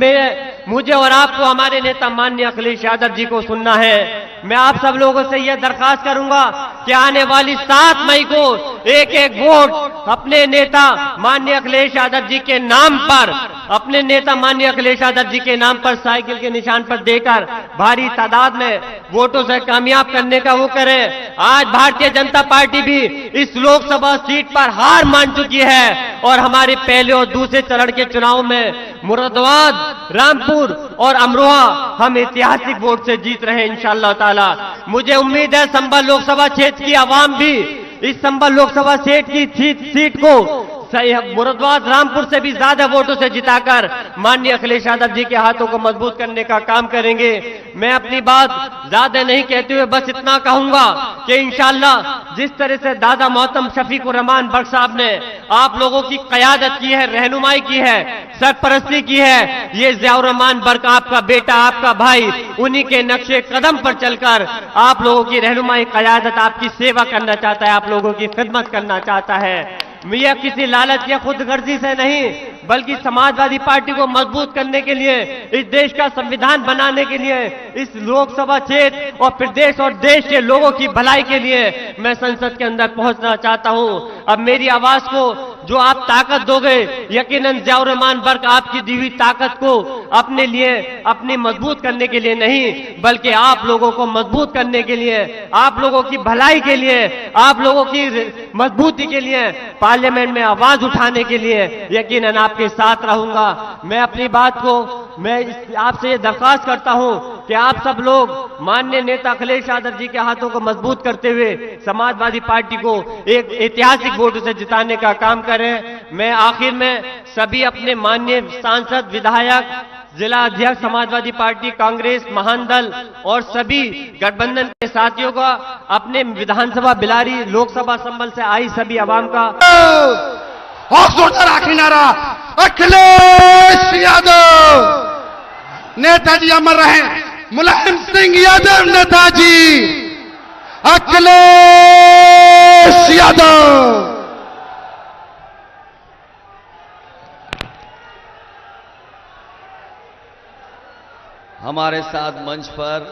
मुझे और आपको हमारे नेता माननीय अखिलेश यादव जी को सुनना है। मैं आप सब लोगों से यह दरखास्त करूंगा कि आने वाली 7 मई को एक एक वोट अपने नेता माननीय अखिलेश यादव जी के नाम पर, अपने नेता माननीय अखिलेश यादव जी के नाम पर साइकिल के निशान पर देकर भारी तादाद में वोटों से कामयाब करने का वो करें। आज भारतीय जनता पार्टी भी इस लोकसभा सीट पर हार मान चुकी है और हमारे पहले और दूसरे चरण के चुनाव में मुरादाबाद, रामपुर और अमरोहा हम ऐतिहासिक वोट से जीत रहे हैं इंशाअल्लाह ताला। मुझे उम्मीद है संभल लोकसभा क्षेत्र की आवाम भी इस संभल लोकसभा क्षेत्र की सीट को मुरादाबाद, रामपुर से भी ज्यादा वोटों से जिताकर माननीय अखिलेश यादव जी के हाथों को मजबूत करने का काम करेंगे। मैं अपनी बात ज्यादा नहीं कहते हुए बस इतना कहूंगा कि इंशाअल्लाह जिस तरह से दादा मोहतरम शफीकुर रहमान बख्श साहब ने आप लोगों की क़यादत की है, रहनुमाई की है, सरपरस्ती की है, ये जियाउर रहमान बर्क आपका बेटा, आपका भाई, उन्हीं के नक्शे कदम पर चलकर आप लोगों की रहनुमाई, क़यादत, आपकी सेवा करना चाहता है, आप लोगों की खिदमत करना चाहता है। यह किसी लालच या खुदगर्जी से नहीं बल्कि समाजवादी पार्टी को मजबूत करने के लिए, इस देश का संविधान बनाने के लिए, इस लोकसभा क्षेत्र और प्रदेश और देश के लोगों की भलाई के लिए मैं संसद के अंदर पहुंचना चाहता हूं। अब मेरी आवाज को जो आप ताकत दोगे, यकीनन जियाउर रहमान बर्क आपकी दी हुई ताकत को अपने लिए, अपनी मजबूत करने के लिए नहीं बल्कि आप लोगों को मजबूत करने के लिए, आप लोगों की भलाई के लिए, आप लोगों की मजबूती के लिए, पार्लियामेंट में आवाज उठाने के लिए यकीनन आपके साथ रहूंगा। मैं अपनी बात को आपसे ये दरखास्त करता हूं कि आप सब लोग माननीय नेता अखिलेश यादव जी के हाथों को मजबूत करते हुए समाजवादी पार्टी को एक ऐतिहासिक वोट से जिताने का काम करें। मैं आखिर में सभी अपने माननीय सांसद, विधायक, जिला अध्यक्ष समाजवादी पार्टी, कांग्रेस, महानदल और सभी गठबंधन के साथियों का, अपने विधानसभा बिलारी, लोकसभा संभल से आई सभी आवाम का और जोरदार आखिरी नारा, अखिलेश यादव नेताजी अमर रहे, मुलायम सिंह यादव नेताजी, अखिलेश यादव। हमारे साथ मंच पर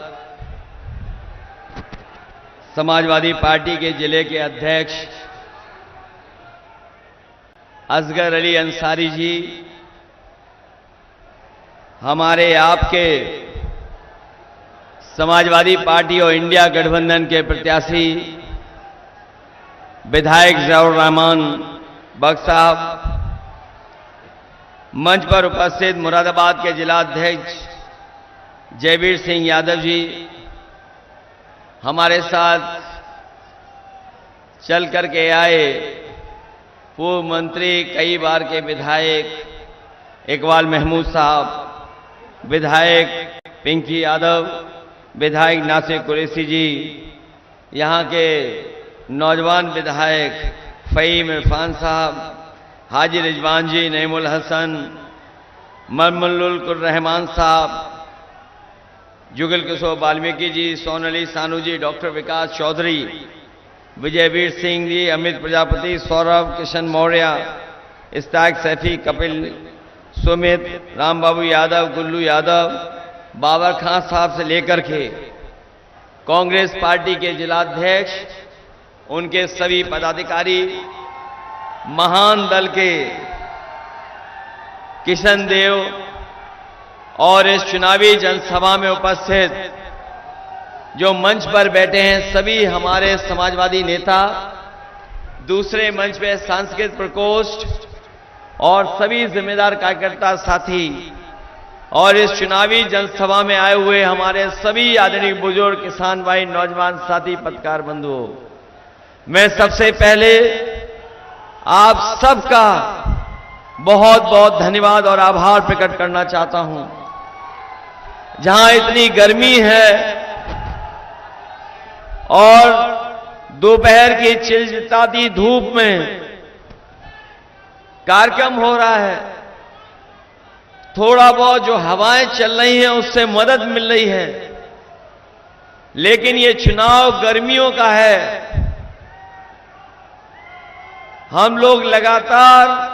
समाजवादी पार्टी के जिले के अध्यक्ष असगर अली अंसारी जी, हमारे आपके समाजवादी पार्टी और इंडिया गठबंधन के प्रत्याशी विधायक जियाउर रहमान बख्श साहब, मंच पर उपस्थित मुरादाबाद के जिला अध्यक्ष जयवीर सिंह यादव जी, हमारे साथ चल करके आए पूर्व मंत्री, कई बार के विधायक इकबाल महमूद साहब, विधायक पिंकी यादव, विधायक नासिर कुरैशी जी, यहाँ के नौजवान विधायक फ़हीम इरफान साहब, हाजी रिजवान जी, नईमुल हसन, ममनुल रहमान साहब, जुगल किशोर वाल्मीकि जी, सोनाली सानू जी, डॉक्टर विकास चौधरी, विजयवीर सिंह जी, अमित प्रजापति, सौरभ, किशन मौर्य, इस्ताक सैफी, कपिल, सुमित, राम बाबू यादव, गुल्लू यादव, बाबर खान साहब से लेकर के कांग्रेस पार्टी के जिलाध्यक्ष, उनके सभी पदाधिकारी, महान दल के किशन देव और इस चुनावी जनसभा में उपस्थित जो मंच पर बैठे हैं सभी हमारे समाजवादी नेता, दूसरे मंच पे सांस्कृतिक प्रकोष्ठ और सभी जिम्मेदार कार्यकर्ता साथी और इस चुनावी जनसभा में आए हुए हमारे सभी आदरणीय बुजुर्ग, किसान भाई, नौजवान साथी, पत्रकार बंधुओं, मैं सबसे पहले आप सबका बहुत बहुत धन्यवाद और आभार प्रकट करना चाहता हूं। जहां इतनी गर्मी है और दोपहर की चिलचिलाती धूप में कार्यक्रम हो रहा है, थोड़ा बहुत जो हवाएं चल रही हैं उससे मदद मिल रही है, लेकिन ये चुनाव गर्मियों का है। हम लोग लगातार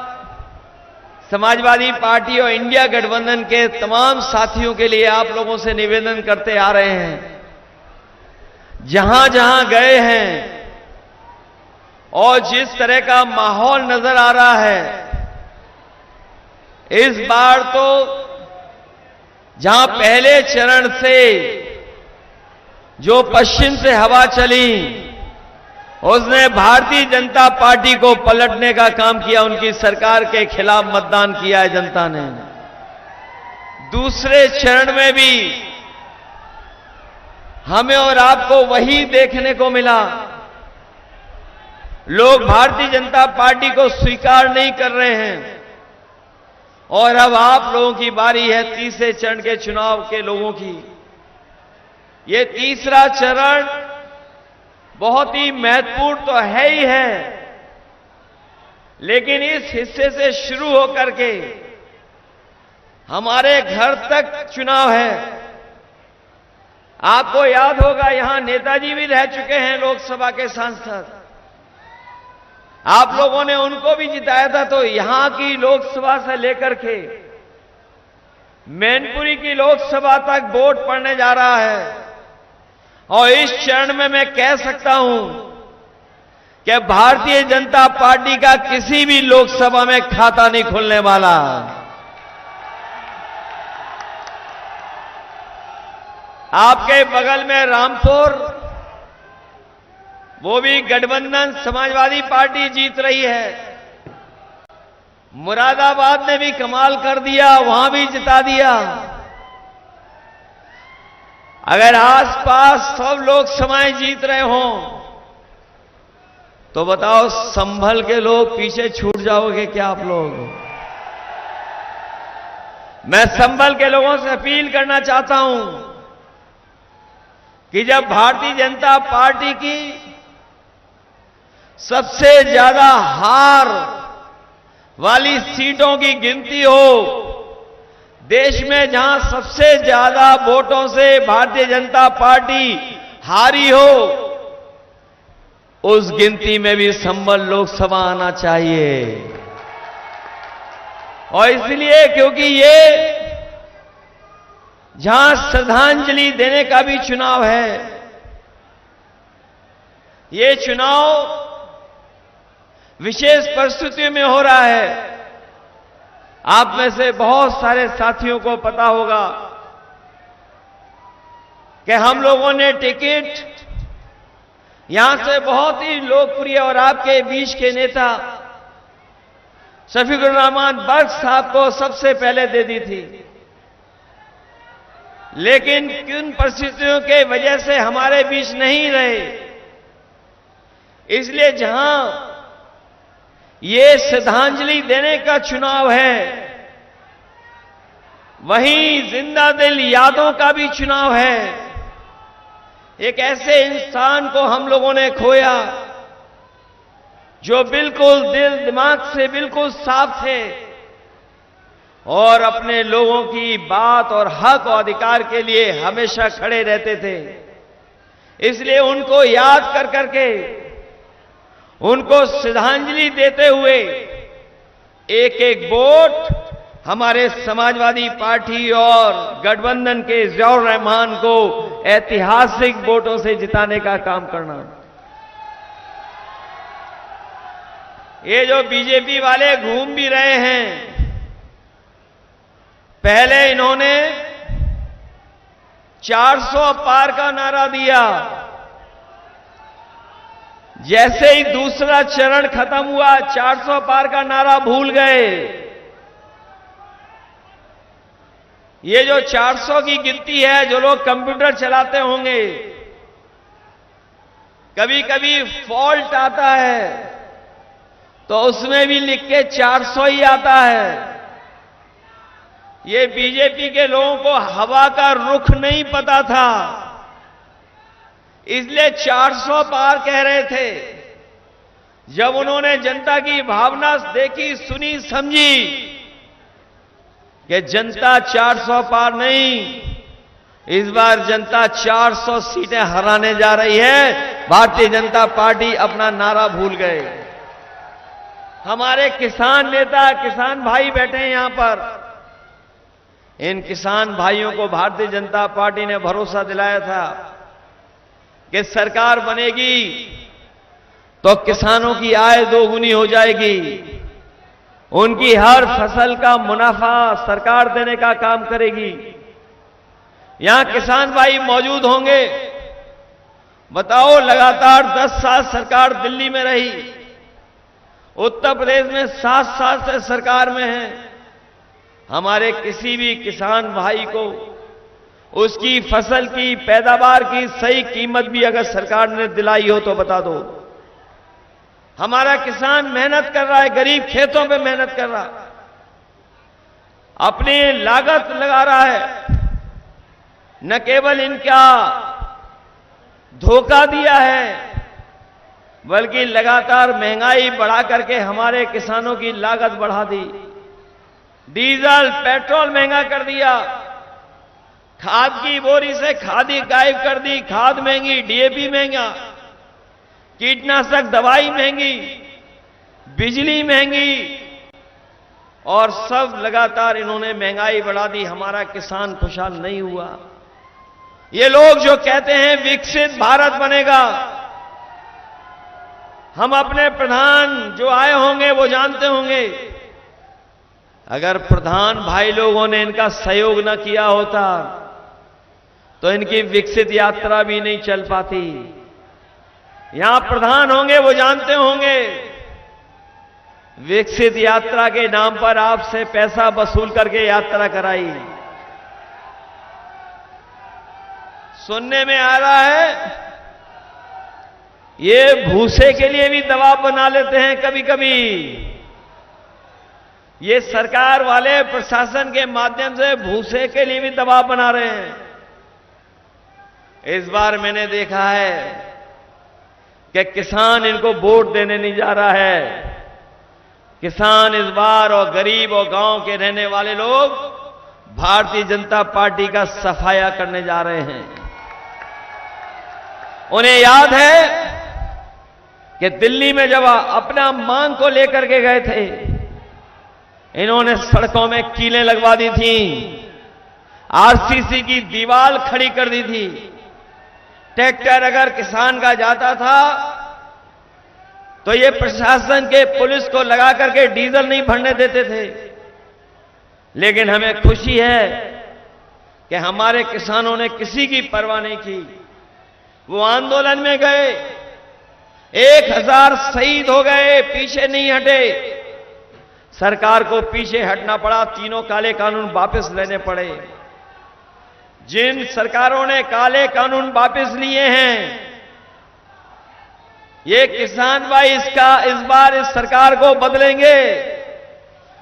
समाजवादी पार्टी और इंडिया गठबंधन के तमाम साथियों के लिए आप लोगों से निवेदन करते आ रहे हैं, जहां जहां गए हैं और जिस तरह का माहौल नजर आ रहा है, इस बार तो जहां पहले चरण से जो पश्चिम से हवा चली उसने भारतीय जनता पार्टी को पलटने का काम किया, उनकी सरकार के खिलाफ मतदान किया है जनता ने। दूसरे चरण में भी हमें और आपको वही देखने को मिला, लोग भारतीय जनता पार्टी को स्वीकार नहीं कर रहे हैं और अब आप लोगों की बारी है तीसरे चरण के चुनाव के लोगों की। ये तीसरा चरण बहुत ही महत्वपूर्ण तो है ही है, लेकिन इस हिस्से से शुरू होकर के हमारे घर तक चुनाव है। आपको याद होगा यहां नेताजी भी रह चुके हैं लोकसभा के सांसद, आप लोगों ने उनको भी जिताया था। तो यहां की लोकसभा से लेकर के मैनपुरी की लोकसभा तक वोट पड़ने जा रहा है और इस चरण में मैं कह सकता हूं कि भारतीय जनता पार्टी का किसी भी लोकसभा में खाता नहीं खुलने वाला। आपके बगल में रामपुर, वो भी गठबंधन समाजवादी पार्टी जीत रही है। मुरादाबाद ने भी कमाल कर दिया, वहां भी जिता दिया। अगर आसपास सब लोकसभाएं जीत रहे हों तो बताओ संभल के लोग पीछे छूट जाओगे क्या आप लोग? मैं संभल के लोगों से अपील करना चाहता हूं कि जब भारतीय जनता पार्टी की सबसे ज्यादा हार वाली सीटों की गिनती हो, देश में जहां सबसे ज्यादा वोटों से भारतीय जनता पार्टी हारी हो, उस गिनती में भी संभल लोकसभा आना चाहिए। और इसलिए क्योंकि ये जहां श्रद्धांजलि देने का भी चुनाव है। ये चुनाव विशेष परिस्थितियों में हो रहा है। आप में से बहुत सारे साथियों को पता होगा कि हम लोगों ने टिकट यहां से बहुत ही लोकप्रिय और आपके बीच के नेता शफीकुर रहमान बर्क साहब को सबसे पहले दे दी थी, लेकिन किन परिस्थितियों के वजह से हमारे बीच नहीं रहे। इसलिए जहां ये श्रद्धांजलि देने का चुनाव है, वहीं जिंदा दिल यादों का भी चुनाव है। एक ऐसे इंसान को हम लोगों ने खोया जो बिल्कुल दिल दिमाग से बिल्कुल साफ थे और अपने लोगों की बात और हक और अधिकार के लिए हमेशा खड़े रहते थे। इसलिए उनको याद कर करके, उनको श्रद्धांजलि देते हुए एक एक वोट हमारे समाजवादी पार्टी और गठबंधन के जियाउर रहमान को ऐतिहासिक वोटों से जिताने का काम करना। ये जो बीजेपी वाले घूम भी रहे हैं, पहले इन्होंने 400 पार का नारा दिया, जैसे ही दूसरा चरण खत्म हुआ 400 पार का नारा भूल गए। ये जो 400 की गिनती है, जो लोग कंप्यूटर चलाते होंगे, कभी कभी फॉल्ट आता है तो उसमें भी लिख के 400 ही आता है। ये बीजेपी के लोगों को हवा का रुख नहीं पता था, इसलिए 400 पार कह रहे थे। जब उन्होंने जनता की भावना देखी, सुनी, समझी कि जनता 400 पार नहीं, इस बार जनता 400 सीटें हराने जा रही है, भारतीय जनता पार्टी अपना नारा भूल गए। हमारे किसान नेता, किसान भाई बैठे हैं यहां पर। इन किसान भाइयों को भारतीय जनता पार्टी ने भरोसा दिलाया था कि सरकार बनेगी तो किसानों की आय दोगुनी हो जाएगी, उनकी हर फसल का मुनाफा सरकार देने का काम करेगी। यहां किसान भाई मौजूद होंगे। बताओ, लगातार 10 साल सरकार दिल्ली में रही, उत्तर प्रदेश में 7 साल से सरकार में है। हमारे किसी भी किसान भाई को उसकी फसल की पैदावार की सही कीमत भी अगर सरकार ने दिलाई हो तो बता दो। हमारा किसान मेहनत कर रहा है, गरीब खेतों पे मेहनत कर रहा, अपनी लागत लगा रहा है। न केवल इनका धोखा दिया है, बल्कि लगातार महंगाई बढ़ा करके हमारे किसानों की लागत बढ़ा दी। डीजल, पेट्रोल महंगा कर दिया, खाद की बोरी से खादी गायब कर दी, खाद महंगी, डीएपी महंगा, कीटनाशक दवाई महंगी, बिजली महंगी, और सब लगातार इन्होंने महंगाई बढ़ा दी। हमारा किसान खुशहाल नहीं हुआ। ये लोग जो कहते हैं विकसित भारत बनेगा, हम अपने प्रधान जो आए होंगे वो जानते होंगे, अगर प्रधान भाई लोगों ने इनका सहयोग न किया होता तो इनकी विकसित यात्रा भी नहीं चल पाती। यहां प्रधान होंगे वो जानते होंगे, विकसित यात्रा के नाम पर आपसे पैसा वसूल करके यात्रा कराई। सुनने में आ रहा है ये भूसे के लिए भी दबाव बना लेते हैं कभी कभी। ये सरकार वाले प्रशासन के माध्यम से भूसे के लिए भी दबाव बना रहे हैं। इस बार मैंने देखा है कि किसान इनको वोट देने नहीं जा रहा है। किसान इस बार और गरीब और गांव के रहने वाले लोग भारतीय जनता पार्टी का सफाया करने जा रहे हैं। उन्हें याद है कि दिल्ली में जब अपना मांग को लेकर के गए थे, इन्होंने सड़कों में कीलें लगवा दी थी। आरसीसी की दीवार खड़ी कर दी थी। ट्रैक्टर अगर किसान का जाता था तो ये प्रशासन के पुलिस को लगा करके डीजल नहीं भरने देते थे। लेकिन हमें खुशी है कि हमारे किसानों ने किसी की परवाह नहीं की। वो आंदोलन में गए, 1000 शहीद हो गए, पीछे नहीं हटे। सरकार को पीछे हटना पड़ा, तीनों काले कानून वापस लेने पड़े। जिन सरकारों ने काले कानून वापस लिए हैं, ये किसान भाई इस बार इस सरकार को बदलेंगे।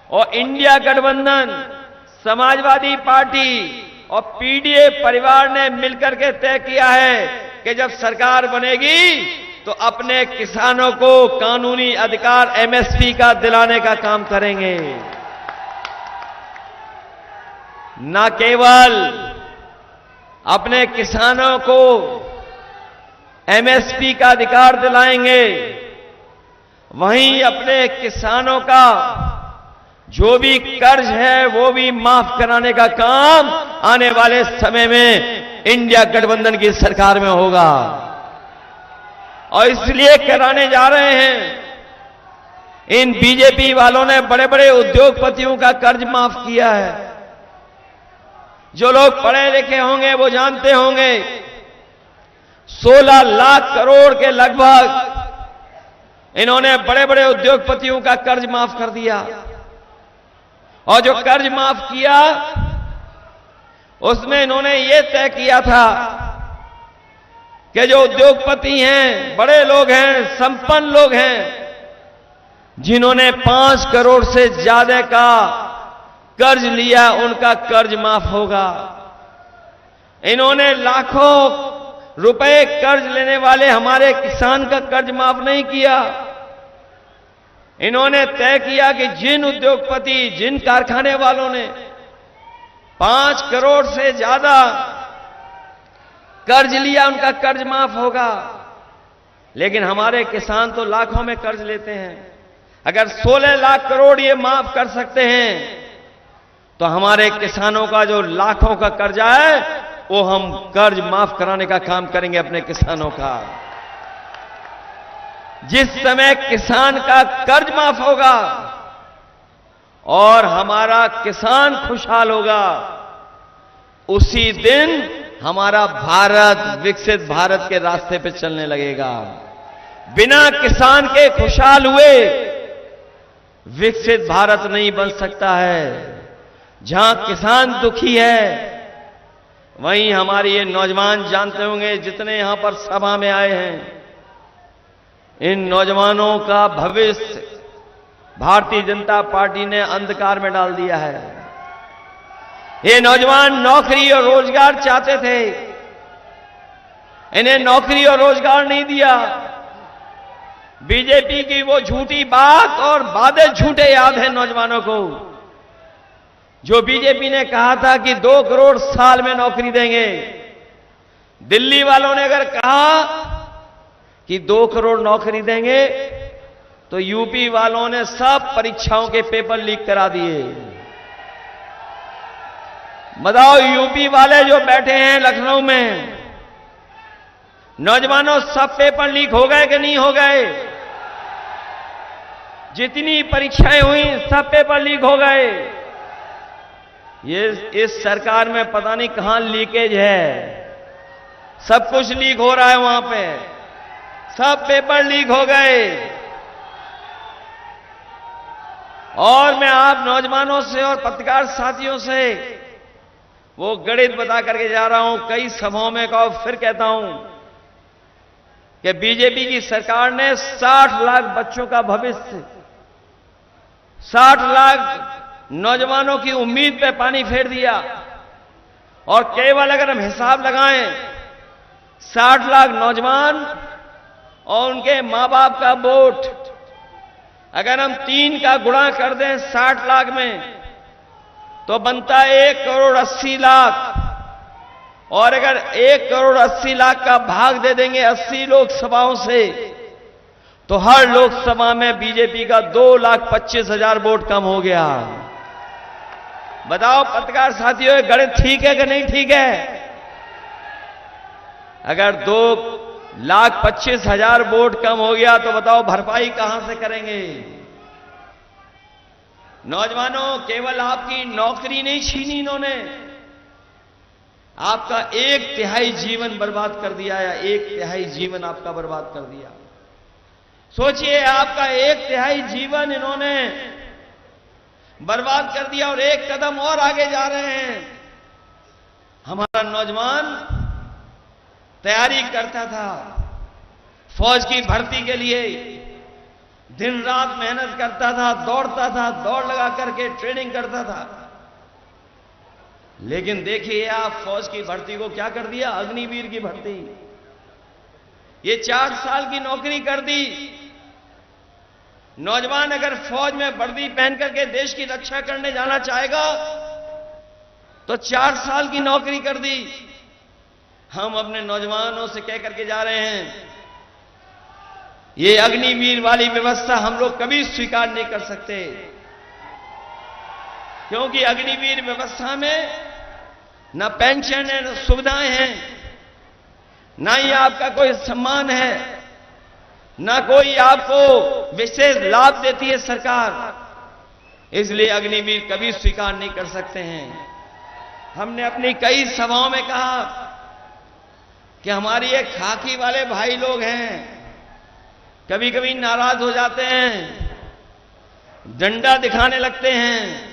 और इंडिया गठबंधन, समाजवादी पार्टी और पीडीए परिवार ने मिलकर के तय किया है कि जब सरकार बनेगी तो अपने किसानों को कानूनी अधिकार एमएसपी का दिलाने का काम करेंगे। न केवल अपने किसानों को एमएसपी का अधिकार दिलाएंगे, वहीं अपने किसानों का जो भी कर्ज है वो भी माफ कराने का काम आने वाले समय में इंडिया गठबंधन की सरकार में होगा। और इसलिए कराने जा रहे हैं। इन बीजेपी वालों ने बड़े बड़े उद्योगपतियों का कर्ज माफ किया है। जो लोग पढ़े लिखे होंगे वो जानते होंगे, 16 लाख करोड़ के लगभग इन्होंने बड़े बड़े उद्योगपतियों का कर्ज माफ कर दिया। और जो कर्ज माफ किया उसमें इन्होंने ये तय किया था कि जो उद्योगपति हैं, बड़े लोग हैं, संपन्न लोग हैं, जिन्होंने 5 करोड़ से ज्यादा का कर्ज लिया, उनका कर्ज माफ होगा। इन्होंने लाखों रुपए कर्ज लेने वाले हमारे किसान का कर्ज माफ नहीं किया। इन्होंने तय किया कि जिन उद्योगपति, जिन कारखाने वालों ने 5 करोड़ से ज्यादा कर्ज लिया, उनका कर्ज माफ होगा। लेकिन हमारे किसान तो लाखों में कर्ज लेते हैं। अगर 16 लाख करोड़ ये माफ कर सकते हैं तो हमारे किसानों का जो लाखों का कर्जा है वो हम कर्ज माफ कराने का काम करेंगे अपने किसानों का। जिस समय किसान का कर्ज माफ होगा और हमारा किसान खुशहाल होगा, उसी दिन हमारा भारत विकसित भारत के रास्ते पे चलने लगेगा। बिना किसान के खुशहाल हुए विकसित भारत नहीं बन सकता है। जहां किसान दुखी है, वहीं हमारे ये नौजवान जानते होंगे, जितने यहां पर सभा में आए हैं, इन नौजवानों का भविष्य भारतीय जनता पार्टी ने अंधकार में डाल दिया है। ये नौजवान नौकरी और रोजगार चाहते थे, इन्हें नौकरी और रोजगार नहीं दिया। बीजेपी की वो झूठी बात और वादे झूठे याद है नौजवानों को। जो बीजेपी ने कहा था कि 2 करोड़ साल में नौकरी देंगे, दिल्ली वालों ने अगर कहा कि 2 करोड़ नौकरी देंगे तो यूपी वालों ने सब परीक्षाओं के पेपर लीक करा दिए। बताओ, यूपी वाले जो बैठे हैं लखनऊ में, नौजवानों, सब पेपर लीक हो गए कि नहीं हो गए? जितनी परीक्षाएं हुई सब पेपर लीक हो गए। ये इस सरकार में पता नहीं कहां लीकेज है, सब कुछ लीक हो रहा है वहां पे, सब पेपर लीक हो गए। और मैं आप नौजवानों से और पत्रकार साथियों से वो गणित बता करके जा रहा हूं, कई सभाओं में कहा, फिर कहता हूं कि बीजेपी की सरकार ने 60 लाख बच्चों का भविष्य, 60 लाख नौजवानों की उम्मीद पे पानी फेर दिया। और केवल अगर हम हिसाब लगाएं, 60 लाख नौजवान और उनके मां बाप का वोट, अगर हम 3 का गुणा कर दें 60 लाख में, तो बनता है 1 करोड़ 80 लाख। और अगर 1 करोड़ 80 लाख का भाग दे देंगे 80 लोकसभाओं से, तो हर लोकसभा में बीजेपी का 2,25,000 वोट कम हो गया। बताओ पत्रकार साथियों, ये गणित ठीक है कि नहीं ठीक है? अगर 2,25,000 वोट कम हो गया तो बताओ भरपाई कहां से करेंगे? नौजवानों, केवल आपकी नौकरी नहीं छीनी इन्होंने, आपका 1/3 जीवन बर्बाद कर दिया, या 1/3 जीवन आपका बर्बाद कर दिया। सोचिए, आपका 1/3 जीवन इन्होंने बर्बाद कर दिया और एक कदम और आगे जा रहे हैं। हमारा नौजवान तैयारी करता था फौज की भर्ती के लिए, दिन रात मेहनत करता था, दौड़ता था, दौड़ लगा करके ट्रेनिंग करता था। लेकिन देखिए आप फौज की भर्ती को क्या कर दिया, अग्निवीर की भर्ती। ये 4 साल की नौकरी कर दी। नौजवान अगर फौज में वर्दी पहन करके देश की रक्षा करने जाना चाहेगा तो 4 साल की नौकरी कर दी। हम अपने नौजवानों से कह करके जा रहे हैं, ये अग्निवीर वाली व्यवस्था हम लोग कभी स्वीकार नहीं कर सकते, क्योंकि अग्निवीर व्यवस्था में न पेंशन है, न सुविधाएं हैं, ना ही आपका कोई सम्मान है, ना कोई आपको विशेष लाभ देती है सरकार। इसलिए अग्निवीर कभी स्वीकार नहीं कर सकते हैं। हमने अपनी कई सभाओं में कहा कि हमारे ये खाकी वाले भाई लोग हैं, कभी कभी नाराज हो जाते हैं, डंडा दिखाने लगते हैं।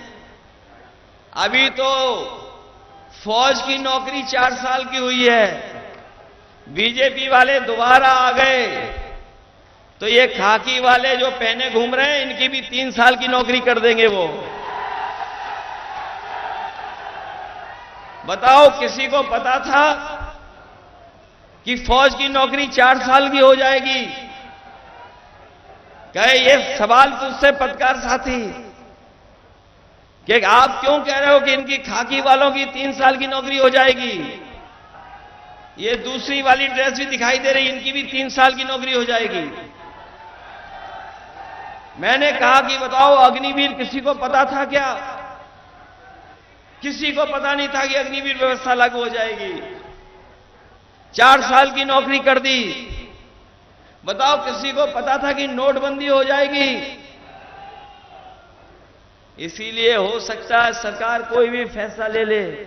अभी तो फौज की नौकरी 4 साल की हुई है, बीजेपी वाले दोबारा आ गए तो ये खाकी वाले जो पहने घूम रहे हैं, इनकी भी 3 साल की नौकरी कर देंगे वो। बताओ, किसी को पता था कि फौज की नौकरी 4 साल की हो जाएगी? कहे ये सवाल तुझसे पत्रकार साथी कि आप क्यों कह रहे हो कि इनकी खाकी वालों की 3 साल की नौकरी हो जाएगी? ये दूसरी वाली ड्रेस भी दिखाई दे रही, इनकी भी 3 साल की नौकरी हो जाएगी। मैंने कहा कि बताओ, अग्निवीर किसी को पता था क्या? किसी को पता नहीं था कि अग्निवीर व्यवस्था लागू हो जाएगी। 4 साल की नौकरी कर दी। बताओ, किसी को पता था कि नोटबंदी हो जाएगी? इसीलिए हो सकता है सरकार कोई भी फैसला ले ले,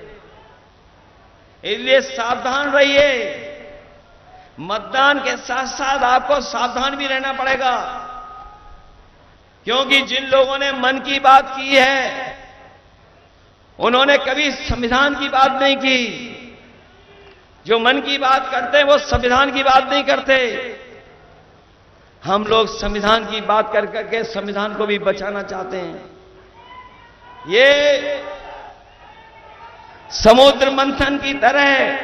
इसलिए सावधान रहिए। मतदान के साथ साथ आपको सावधान भी रहना पड़ेगा, क्योंकि जिन लोगों ने मन की बात की है उन्होंने कभी संविधान की बात नहीं की। जो मन की बात करते हैं वो संविधान की बात नहीं करते। हम लोग संविधान की बात कर करके संविधान को भी बचाना चाहते हैं। ये समुद्र मंथन की तरह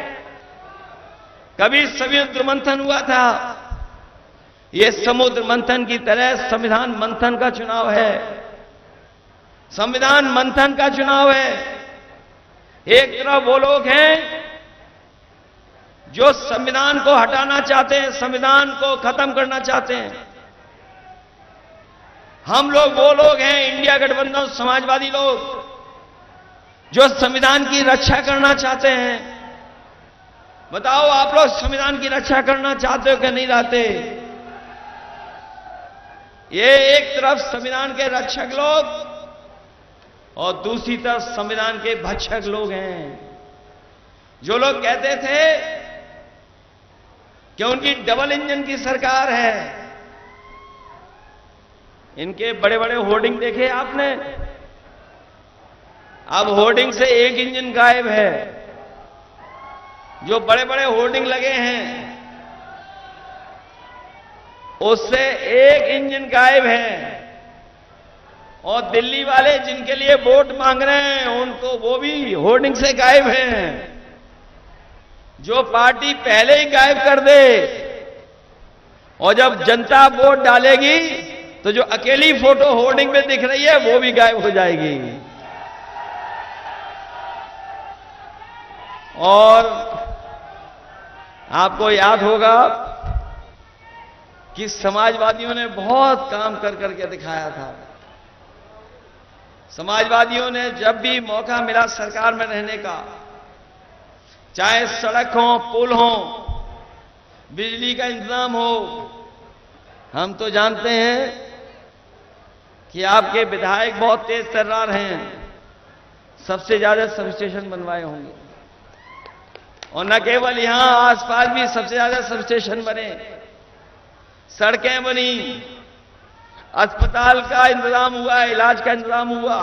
कभी समुद्र मंथन हुआ था, ये समुद्र मंथन की तरह संविधान मंथन का चुनाव है। संविधान मंथन का चुनाव है। एक तरफ वो लोग हैं जो संविधान को हटाना चाहते हैं, संविधान को खत्म करना चाहते हैं। हम लोग वो लोग हैं, इंडिया गठबंधन समाजवादी लोग, जो संविधान की रक्षा करना चाहते हैं। बताओ, आप लोग संविधान की रक्षा करना चाहते हो कि नहीं चाहते? ये एक तरफ संविधान के रक्षक लोग और दूसरी तरफ संविधान के भक्षक लोग हैं। जो लोग कहते थे कि उनकी डबल इंजन की सरकार है, इनके बड़े बड़े होर्डिंग देखे आपने? अब होर्डिंग से एक इंजन गायब है। जो बड़े बड़े होर्डिंग लगे हैं उससे एक इंजन गायब है। और दिल्ली वाले जिनके लिए वोट मांग रहे हैं उनको, वो भी होर्डिंग से गायब हैं। जो पार्टी पहले ही गायब कर दे और जब जनता वोट डालेगी तो जो अकेली फोटो होर्डिंग में दिख रही है वो भी गायब हो जाएगी। और आपको याद होगा कि समाजवादियों ने बहुत काम कर करके दिखाया था। समाजवादियों ने जब भी मौका मिला सरकार में रहने का, चाहे सड़क हो, पुल हो, बिजली का इंतजाम हो, हम तो जानते हैं कि आपके विधायक बहुत तेज तर्रार हैं, सबसे ज्यादा सब स्टेशन बनवाए होंगे, और न केवल यहां आसपास भी सबसे ज्यादा सब स्टेशन बने, सड़कें बनी, अस्पताल का इंतजाम हुआ, इलाज का इंतजाम हुआ,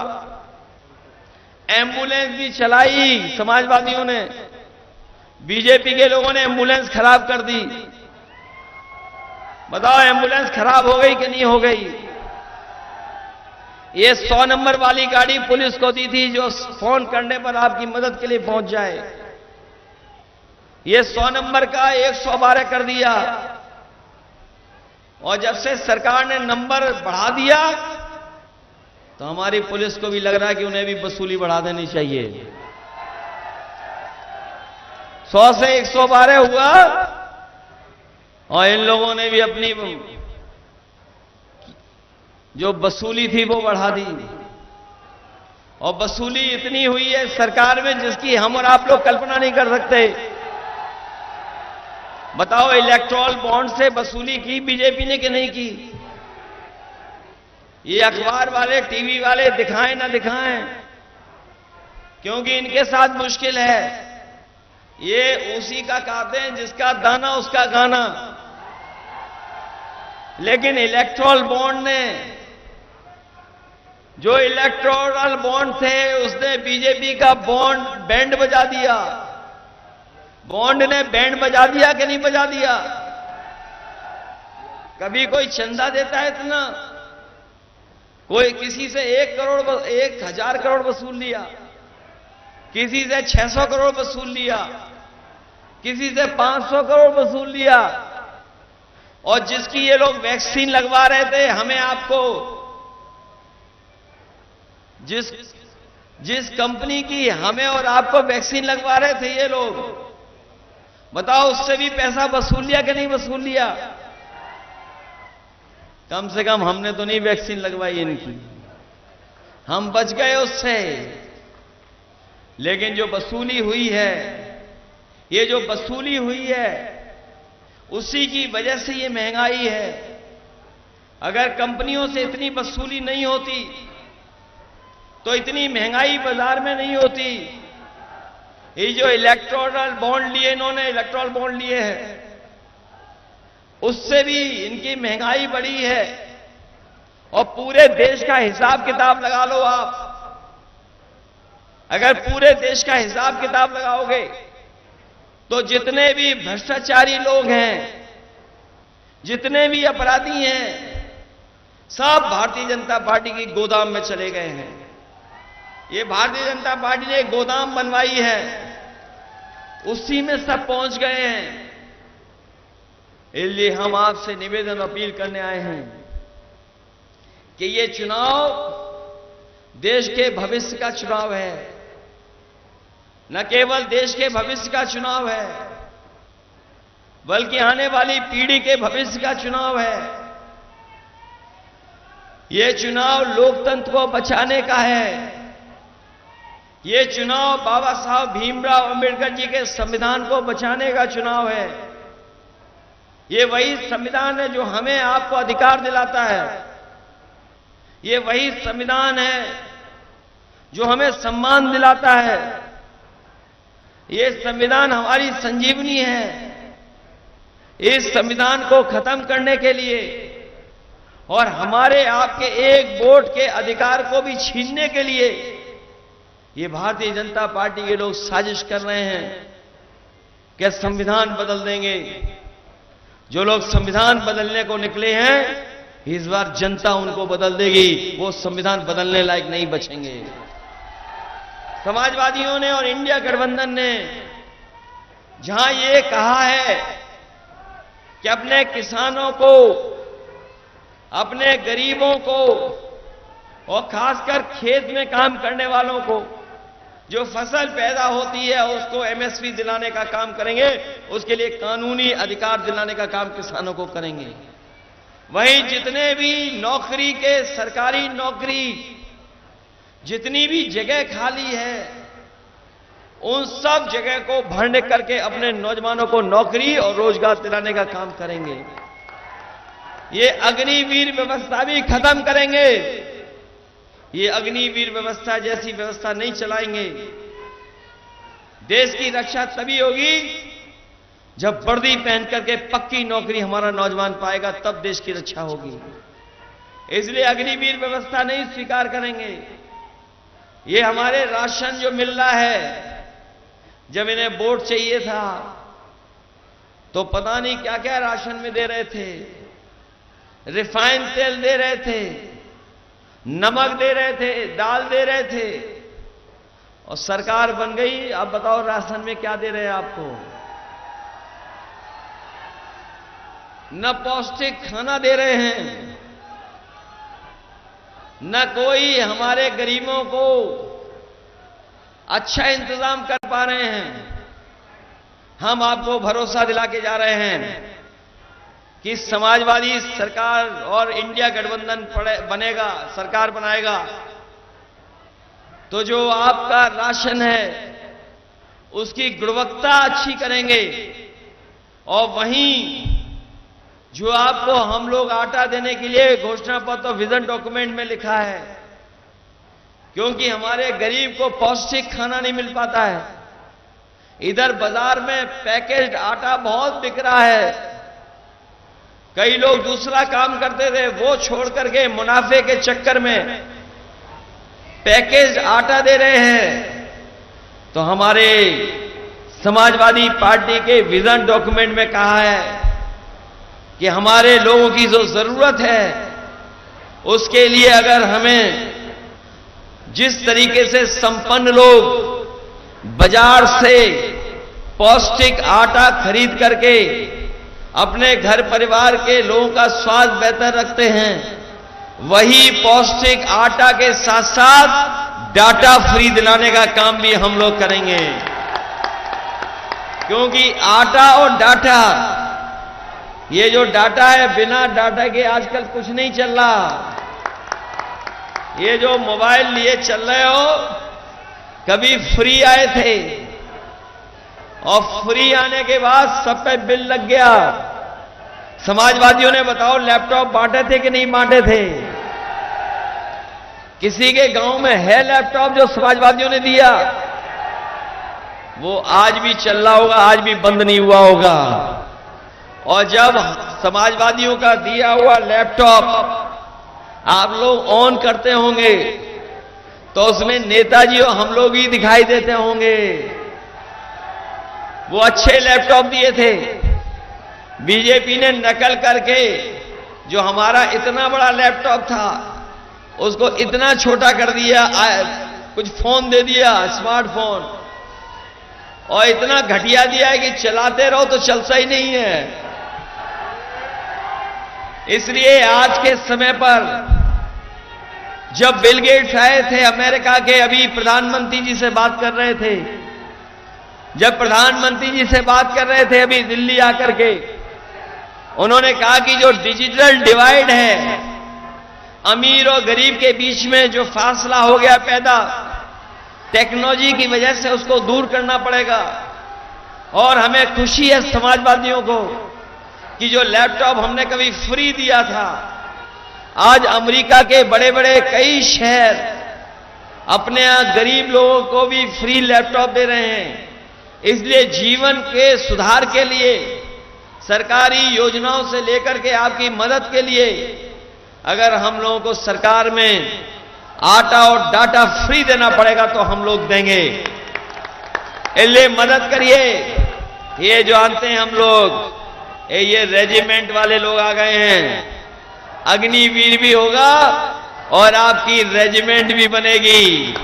एम्बुलेंस भी चलाई समाजवादियों ने। बीजेपी के लोगों ने एम्बुलेंस खराब कर दी। बताओ एम्बुलेंस खराब हो गई कि नहीं हो गई? ये 100 नंबर वाली गाड़ी पुलिस को दी थी जो फोन करने पर आपकी मदद के लिए पहुंच जाए। ये 100 नंबर का 112 कर दिया, और जब से सरकार ने नंबर बढ़ा दिया तो हमारी पुलिस को भी लग रहा है कि उन्हें भी वसूली बढ़ा देनी चाहिए। 100 से 112 हुआ, और इन लोगों ने भी अपनी जो वसूली थी वो बढ़ा दी, और वसूली इतनी हुई है सरकार में जिसकी हम और आप लोग कल्पना नहीं कर सकते। बताओ इलेक्टोरल बॉन्ड से वसूली की बीजेपी ने कि नहीं की? ये अखबार वाले, टीवी वाले दिखाएं ना दिखाएं, क्योंकि इनके साथ मुश्किल है। ये उसी का कहते हैं जिसका दाना उसका गाना। लेकिन इलेक्टोरल बॉन्ड ने, जो इलेक्टोरल बॉन्ड थे, उसने बीजेपी का बॉन्ड बैंड बजा दिया। बॉन्ड ने बैंड बजा दिया कि नहीं बजा दिया? कभी कोई चंदा देता है इतना? कोई किसी से 1,000 करोड़ वसूल लिया, किसी से 600 करोड़ वसूल लिया, किसी से 500 करोड़ वसूल लिया, और जिसकी ये लोग वैक्सीन लगवा रहे थे, हमें आपको, जिस कंपनी की हमें और आपको वैक्सीन लगवा रहे थे ये लोग, बताओ उससे भी पैसा वसूल लिया कि नहीं वसूल लिया? कम से कम हमने तो नहीं वैक्सीन लगवाई इनकी, हम बच गए उससे। लेकिन जो वसूली हुई है, ये जो वसूली हुई है, उसी की वजह से ये महंगाई है। अगर कंपनियों से इतनी वसूली नहीं होती तो इतनी महंगाई बाजार में नहीं होती। ये जो इलेक्टोरल बॉन्ड लिए इन्होंने, इलेक्टोरल बॉन्ड लिए हैं, उससे भी इनकी महंगाई बढ़ी है। और पूरे देश का हिसाब किताब लगा लो आप, अगर पूरे देश का हिसाब किताब लगाओगे तो जितने भी भ्रष्टाचारी लोग हैं, जितने भी अपराधी हैं, सब भारतीय जनता पार्टी की गोदाम में चले गए हैं। ये भारतीय जनता पार्टी ने एक गोदाम बनवाई है, उसी में सब पहुंच गए हैं। इसलिए हम आपसे निवेदन अपील करने आए हैं कि ये चुनाव देश के भविष्य का चुनाव है, न केवल देश के भविष्य का चुनाव है, बल्कि आने वाली पीढ़ी के भविष्य का चुनाव है। ये चुनाव लोकतंत्र को बचाने का है। ये चुनाव बाबा साहब भीमराव अंबेडकर जी के संविधान को बचाने का चुनाव है। ये वही संविधान है जो हमें आपको अधिकार दिलाता है। ये वही संविधान है जो हमें सम्मान दिलाता है। ये संविधान हमारी संजीवनी है। इस संविधान को खत्म करने के लिए और हमारे आपके एक वोट के अधिकार को भी छीनने के लिए ये भारतीय जनता पार्टी के लोग साजिश कर रहे हैं कि संविधान बदल देंगे। जो लोग संविधान बदलने को निकले हैं, इस बार जनता उनको बदल देगी, वो संविधान बदलने लायक नहीं बचेंगे। समाजवादियों ने और इंडिया गठबंधन ने जहां ये कहा है कि अपने किसानों को, अपने गरीबों को और खासकर खेत में काम करने वालों को जो फसल पैदा होती है उसको एमएसपी दिलाने का काम करेंगे, उसके लिए कानूनी अधिकार दिलाने का काम किसानों को करेंगे। वहीं जितने भी नौकरी के, सरकारी नौकरी जितनी भी जगह खाली है उन सब जगह को भरने करके अपने नौजवानों को नौकरी और रोजगार दिलाने का काम करेंगे। ये अग्निवीर व्यवस्था भी खत्म करेंगे। ये अग्निवीर व्यवस्था जैसी व्यवस्था नहीं चलाएंगे। देश की रक्षा तभी होगी जब वर्दी पहन करके पक्की नौकरी हमारा नौजवान पाएगा, तब देश की रक्षा होगी। इसलिए अग्निवीर व्यवस्था नहीं स्वीकार करेंगे। ये हमारे राशन जो मिल रहा है, जब इन्हें वोट चाहिए था तो पता नहीं क्या क्या राशन में दे रहे थे। रिफाइंड तेल दे रहे थे, नमक दे रहे थे, दाल दे रहे थे, और सरकार बन गई। अब बताओ राशन में क्या दे रहे हैं आपको? न पौष्टिक खाना दे रहे हैं, न कोई हमारे गरीबों को अच्छा इंतजाम कर पा रहे हैं। हम आपको भरोसा दिला के जा रहे हैं कि समाजवादी सरकार और इंडिया गठबंधन बनेगा, सरकार बनाएगा, तो जो आपका राशन है उसकी गुणवत्ता अच्छी करेंगे। और वहीं जो आपको हम लोग आटा देने के लिए घोषणा पत्र और विजन डॉक्यूमेंट में लिखा है, क्योंकि हमारे गरीब को पौष्टिक खाना नहीं मिल पाता है। इधर बाजार में पैकेज्ड आटा बहुत बिक रहा है। कई लोग दूसरा काम करते थे, वो छोड़ करके मुनाफे के चक्कर में पैकेज्ड आटा दे रहे हैं। तो हमारे समाजवादी पार्टी के विजन डॉक्यूमेंट में कहा है कि हमारे लोगों की जो जरूरत है उसके लिए अगर हमें जिस तरीके से संपन्न लोग बाजार से पौष्टिक आटा खरीद करके अपने घर परिवार के लोगों का स्वास्थ्य बेहतर रखते हैं, वही पौष्टिक आटा के साथ साथ डाटा फ्री दिलाने का काम भी हम लोग करेंगे। क्योंकि आटा और डाटा, ये जो डाटा है, बिना डाटा के आजकल कुछ नहीं चल रहा। ये जो मोबाइल लिए चल रहे हो, कभी फ्री आए थे और फ्री आने के बाद सब पे बिल लग गया। समाजवादियों ने बताओ लैपटॉप बांटे थे कि नहीं बांटे थे? किसी के गांव में है लैपटॉप जो समाजवादियों ने दिया? वो आज भी चल रहा होगा, आज भी बंद नहीं हुआ होगा। और जब समाजवादियों का दिया हुआ लैपटॉप आप लोग ऑन करते होंगे तो उसमें नेताजी और हम लोग ही दिखाई देते होंगे। वो अच्छे लैपटॉप दिए थे, बीजेपी ने नकल करके जो हमारा इतना बड़ा लैपटॉप था उसको इतना छोटा कर दिया, कुछ फोन दे दिया, स्मार्टफोन, और इतना घटिया दिया है कि चलाते रहो तो चलता ही नहीं है। इसलिए आज के समय पर जब बिल गेट्स आए थे अमेरिका के, अभी प्रधानमंत्री जी से बात कर रहे थे, जब प्रधानमंत्री जी से बात कर रहे थे अभी दिल्ली आकर के, उन्होंने कहा कि जो डिजिटल डिवाइड है, अमीर और गरीब के बीच में जो फासला हो गया पैदा टेक्नोलॉजी की वजह से, उसको दूर करना पड़ेगा। और हमें खुशी है समाजवादियों को कि जो लैपटॉप हमने कभी फ्री दिया था, आज अमेरिका के बड़े बड़े कई शहर अपने यहां गरीब लोगों को भी फ्री लैपटॉप दे रहे हैं। इसलिए जीवन के सुधार के लिए सरकारी योजनाओं से लेकर के आपकी मदद के लिए अगर हम लोगों को सरकार में आटा और डाटा फ्री देना पड़ेगा तो हम लोग देंगे। इसलिए मदद करिए। ये जो आते हैं हम लोग, ये रेजिमेंट वाले लोग आ गए हैं, अग्निवीर भी होगा और आपकी रेजिमेंट भी बनेगी।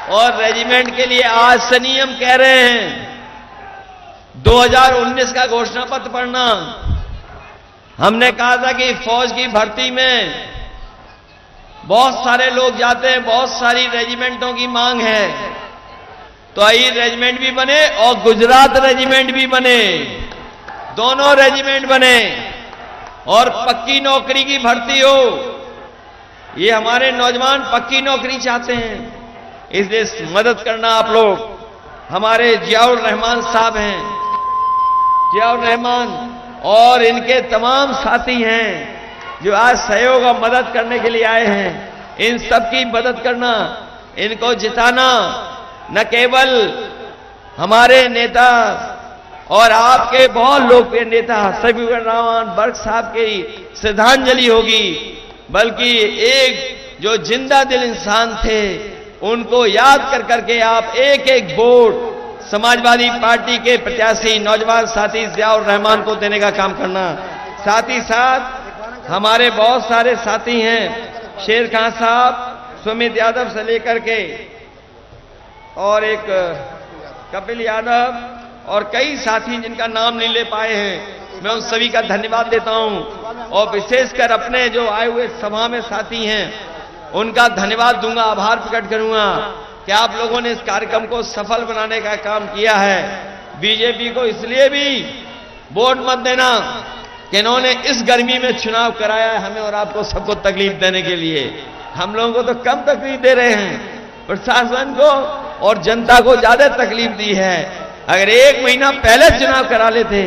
और रेजिमेंट के लिए आज से नियम कह रहे हैं, 2019 का घोषणा पत्र पढ़ना। हमने कहा था कि फौज की भर्ती में बहुत सारे लोग जाते हैं, बहुत सारी रेजिमेंटों की मांग है, तो आई रेजिमेंट भी बने और गुजरात रेजिमेंट भी बने, दोनों रेजिमेंट बने और पक्की नौकरी की भर्ती हो। ये हमारे नौजवान पक्की नौकरी चाहते हैं, इसलिए मदद करना आप लोग। हमारे जियाउर रहमान साहब हैं, जियाउर रहमान और इनके तमाम साथी हैं जो आज सहयोग और मदद करने के लिए आए हैं, इन सब की मदद करना, इनको जिताना न केवल हमारे नेता और आपके बहुत लोकप्रिय नेता सफीउर रहमान बर्क साहब की श्रद्धांजलि होगी, बल्कि एक जो जिंदा दिल इंसान थे उनको याद कर करके आप एक एक वोट समाजवादी पार्टी के प्रत्याशी नौजवान साथी जियाउर रहमान को देने का काम करना। साथ ही साथ हमारे बहुत सारे साथी हैं, शेर खान साहब, सुमित यादव से लेकर के और एक कपिल यादव और कई साथी जिनका नाम नहीं ले पाए हैं, मैं उन सभी का धन्यवाद देता हूं। और विशेषकर अपने जो आए हुए सभा में साथी हैं उनका धन्यवाद दूंगा, आभार प्रकट करूंगा कि आप लोगों ने इस कार्यक्रम को सफल बनाने का काम किया है। बीजेपी को इसलिए भी वोट मत देना कि इन्होंने इस गर्मी में चुनाव कराया है हमें और आपको सबको तकलीफ देने के लिए। हम लोगों को तो कम तकलीफ दे रहे हैं, प्रशासन को और जनता को ज्यादा तकलीफ दी है। अगर एक महीना पहले चुनाव करा लेते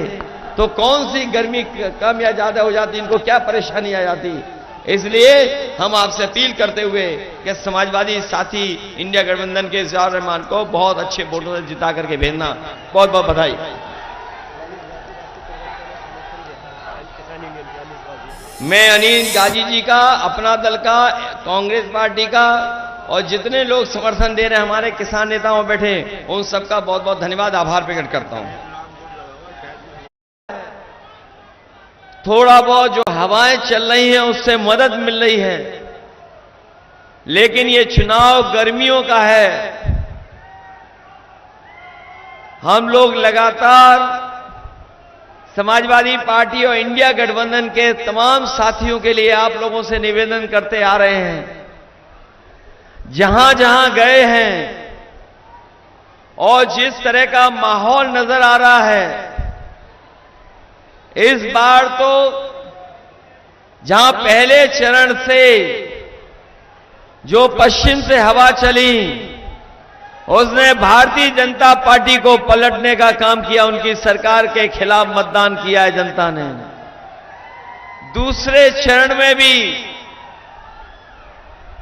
तो कौन सी गर्मी कम या ज्यादा हो जाती, इनको क्या परेशानी आ जाती। इसलिए हम आपसे अपील करते हुए कि समाजवादी साथी इंडिया गठबंधन के जियाउर रहमान को बहुत अच्छे वोटों से जिता करके भेजना। बहुत बहुत बधाई। मैं अनिल गाजी जी का, अपना दल का, कांग्रेस पार्टी का और जितने लोग समर्थन दे रहे हैं हमारे किसान नेताओं बैठे, उन सबका बहुत बहुत धन्यवाद, आभार प्रकट करता हूं। थोड़ा बहुत जो हवाएं चल रही हैं उससे मदद मिल रही है, लेकिन ये चुनाव गर्मियों का है। हम लोग लगातार समाजवादी पार्टी और इंडिया गठबंधन के तमाम साथियों के लिए आप लोगों से निवेदन करते आ रहे हैं, जहां जहां गए हैं और जिस तरह का माहौल नजर आ रहा है, इस बार तो जहां पहले चरण से जो पश्चिम से हवा चली उसने भारतीय जनता पार्टी को पलटने का काम किया, उनकी सरकार के खिलाफ मतदान किया है जनता ने। दूसरे चरण में भी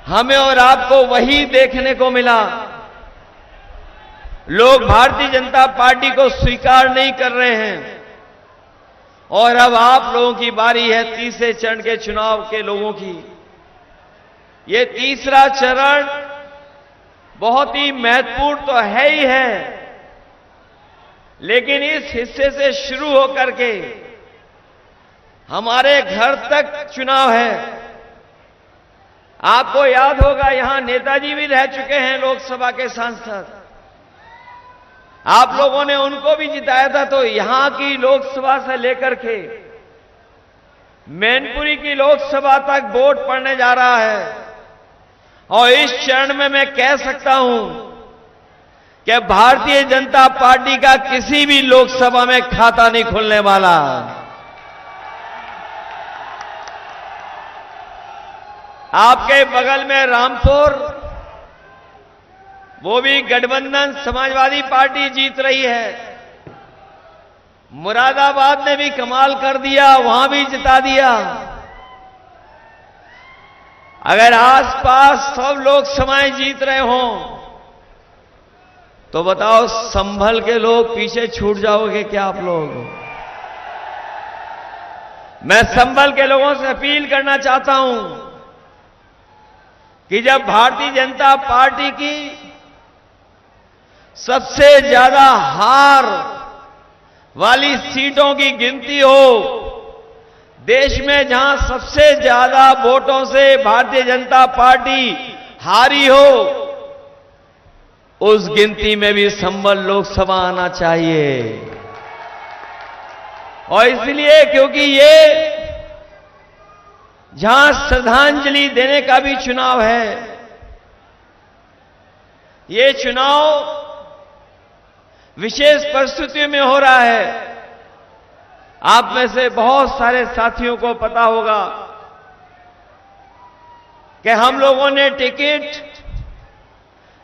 हमें और आपको वही देखने को मिला। लोग भारतीय जनता पार्टी को स्वीकार नहीं कर रहे हैं और अब आप लोगों की बारी है तीसरे चरण के चुनाव के लोगों की। ये तीसरा चरण बहुत ही महत्वपूर्ण तो है ही है, लेकिन इस हिस्से से शुरू होकर के हमारे घर तक चुनाव है। आपको याद होगा यहां नेताजी भी रह चुके हैं, लोकसभा के सांसद। आप लोगों ने उनको भी जिताया था, तो यहां की लोकसभा से लेकर के मैनपुरी की लोकसभा तक वोट पड़ने जा रहा है। और इस चरण में मैं कह सकता हूं कि भारतीय जनता पार्टी का किसी भी लोकसभा में खाता नहीं खुलने वाला। आपके बगल में रामपुर, वो भी गठबंधन समाजवादी पार्टी जीत रही है। मुरादाबाद ने भी कमाल कर दिया, वहां भी जिता दिया। अगर आसपास सब लोकसभाएं जीत रहे हों तो बताओ संभल के लोग पीछे छूट जाओगे क्या आप लोग? मैं संभल के लोगों से अपील करना चाहता हूं कि जब भारतीय जनता पार्टी की सबसे ज्यादा हार वाली सीटों की गिनती हो, देश में जहां सबसे ज्यादा वोटों से भारतीय जनता पार्टी हारी हो, उस गिनती में भी संभल लोकसभा आना चाहिए। और इसलिए क्योंकि ये जहां श्रद्धांजलि देने का भी चुनाव है, ये चुनाव विशेष परिस्थितियों में हो रहा है। आप में से बहुत सारे साथियों को पता होगा कि हम लोगों ने टिकट